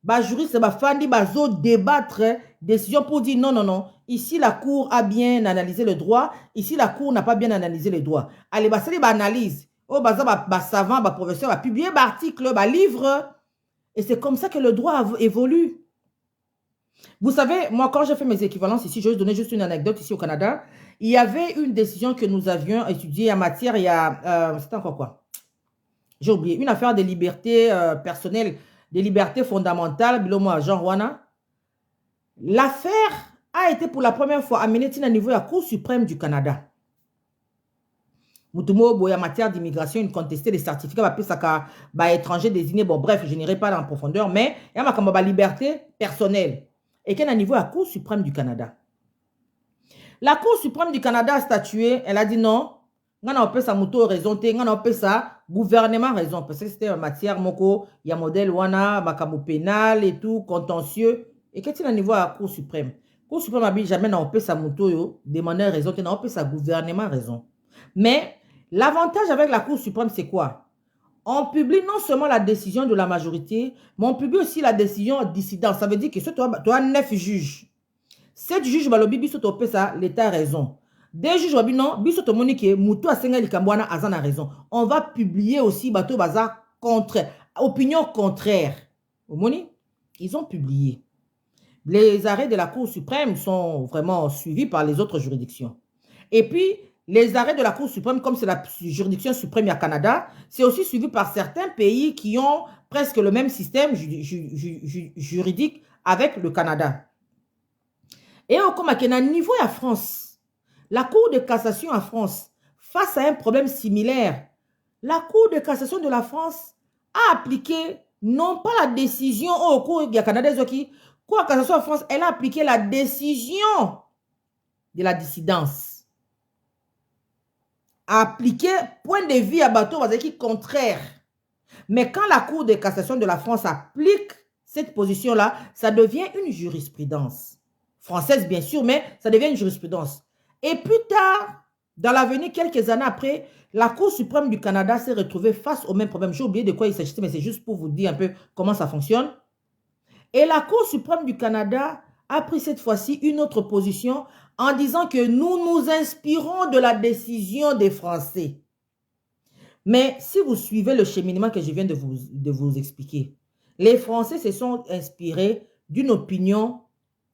des juristes, des fandi, des débattre, décision pour dire non, non, non. Ici, la Cour a bien analysé le droit. Ici, la Cour n'a pas bien analysé le droit. Allez, c'est une analyse. Oh, savant, professeur va publier un article, un livre. Et c'est comme ça que le droit évolue. Vous savez, moi, quand j'ai fait mes équivalences ici, je vais vous donner juste une anecdote ici au Canada. Il y avait une décision que nous avions étudiée en matière, il y a... c'était encore quoi? J'ai oublié. Une affaire des libertés personnelles, des libertés fondamentales, Bilomo Jean Rwanda. L'affaire a été pour la première fois amenée à niveau de la Cour suprême du Canada. Moutumo, en matière d'immigration, une contestait des certificats étrangers désignés. Bon, bref, je n'irai pas en profondeur, mais il y a ma liberté personnelle. Et qu'elle a niveau à la Cour suprême du Canada. La Cour suprême du Canada a statué, elle a dit non, on a appelé ça moto raison, on a appelé ça gouvernement raison, parce que c'était en matière moko, il y a modèle wana, makamo pénal et tout, contentieux. Et qu'est-ce qu'il y a niveau à la Cour suprême? La Cour suprême a dit jamais on a appelé ça moto, demander raison, on a appelé ça gouvernement raison. Mais l'avantage avec la Cour suprême, c'est quoi? On publie non seulement la décision de la majorité, mais on publie aussi la décision dissidente. Ça veut dire que tu as 9 juges. 7 juges, l'État a raison. Des juges, non, a raison. On va publier aussi contre, opinion contraire. Ils ont publié. Les arrêts de la Cour suprême sont vraiment suivis par les autres juridictions. Et puis, les arrêts de la Cour suprême, comme c'est la juridiction suprême au Canada, c'est aussi suivi par certains pays qui ont presque le même système juridique avec le Canada. Et comme à niveau à France, la Cour de cassation en France, face à un problème similaire, la Cour de cassation de la France a appliqué non pas la décision au cours du Canada, Cour de cassation en France, elle a appliqué la décision de la dissidence. Appliqué point de vue à bateau qui est contraire. Mais quand la Cour de cassation de la France applique cette position-là, ça devient une jurisprudence. Française, bien sûr, mais ça devient une jurisprudence. Et plus tard, dans l'avenir, quelques années après, la Cour suprême du Canada s'est retrouvée face au même problème. J'ai oublié de quoi il s'agissait, mais c'est juste pour vous dire un peu comment ça fonctionne. Et la Cour suprême du Canada a pris cette fois-ci une autre position en disant que nous nous inspirons de la décision des Français. Mais si vous suivez le cheminement que je viens de vous expliquer, les Français se sont inspirés d'une opinion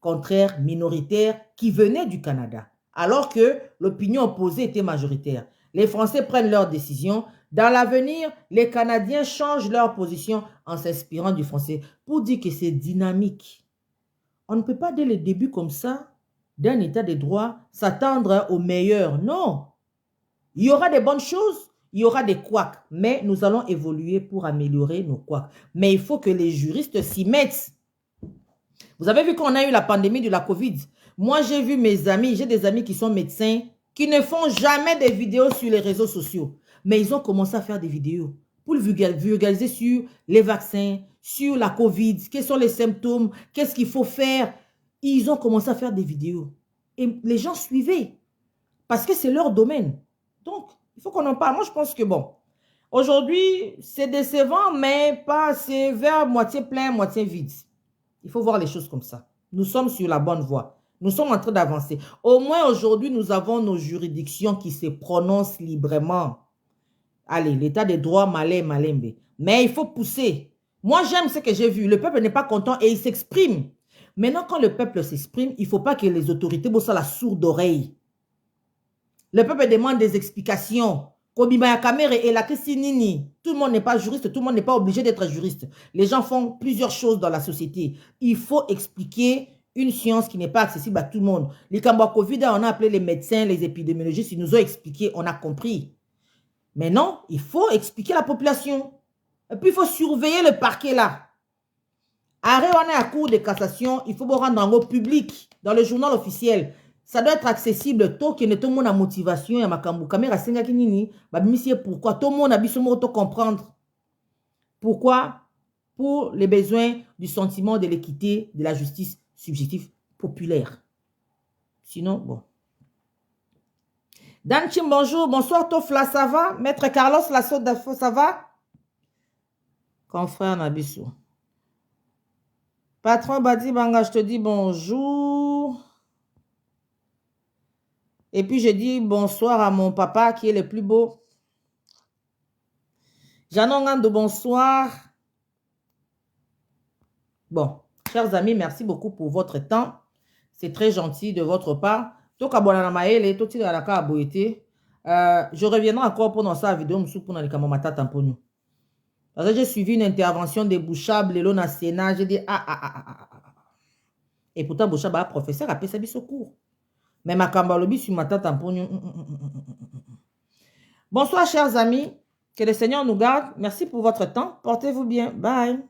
contraire, minoritaire, qui venait du Canada, alors que l'opinion opposée était majoritaire. Les Français prennent leurs décisions. Dans l'avenir, les Canadiens changent leur position en s'inspirant du français pour dire que c'est dynamique. On ne peut pas, dès le début comme ça, d'un état de droit, s'attendre au meilleur. Non. Il y aura des bonnes choses, il y aura des couacs, mais nous allons évoluer pour améliorer nos couacs. Mais il faut que les juristes s'y mettent. Vous avez vu qu'on a eu la pandémie de la COVID. Moi, j'ai vu mes amis, j'ai des amis qui sont médecins, qui ne font jamais des vidéos sur les réseaux sociaux. Mais ils ont commencé à faire des vidéos pour vulgariser sur les vaccins, sur la COVID, quels sont les symptômes, qu'est-ce qu'il faut faire. Ils ont commencé à faire des vidéos. Et les gens suivaient, parce que c'est leur domaine. Donc, il faut qu'on en parle. Moi, je pense que bon, aujourd'hui, c'est décevant, mais pas, c'est vers moitié plein, moitié vide. Il faut voir les choses comme ça. Nous sommes sur la bonne voie. Nous sommes en train d'avancer. Au moins, aujourd'hui, nous avons nos juridictions qui se prononcent librement. Allez, l'état des droits, malembe. Mais il faut pousser. Moi, j'aime ce que j'ai vu. Le peuple n'est pas content et il s'exprime. Maintenant, quand le peuple s'exprime, il ne faut pas que les autorités bossent à la sourde oreille. Le peuple demande des explications. Tout le monde n'est pas juriste, tout le monde n'est pas obligé d'être juriste. Les gens font plusieurs choses dans la société. Il faut expliquer une science qui n'est pas accessible à tout le monde. Les Covid, on a appelé les médecins, les épidémiologistes, ils nous ont expliqué, on a compris. Mais non, il faut expliquer à la population. Et puis, il faut surveiller le parquet là. Arrêt, on est à cour de cassation, il faut rendre en haut public, dans le journal officiel. Ça doit être accessible. Tout qui ne tout le monde a motivation. Il y a ma caméra senga kinini. Pourquoi tout le monde a besoin de comprendre. Pourquoi? Pour les besoins du sentiment de l'équité, de la justice subjective populaire. Sinon, bon. Danchim, bonjour. Bonsoir, Tofla, ça va? Maître Carlos Lasso, ça va? Confrère Nabiso. Patron Badi Banga, je te dis bonjour. Et puis, je dis bonsoir à mon papa qui est le plus beau. Janongando, bonsoir. Bon, chers amis, merci beaucoup pour votre temps. C'est très gentil de votre part. Je reviendrai encore pour sa vidéo pour parce que j'ai suivi une intervention de Bouchab, le na Sénat, j'ai dit et pourtant Bouchab a professeur a fait sa cours. Mais ma cambalobi sur ma tata tamponio. Bonsoir chers amis, que le Seigneur nous garde. Merci pour votre temps. Portez-vous bien. Bye.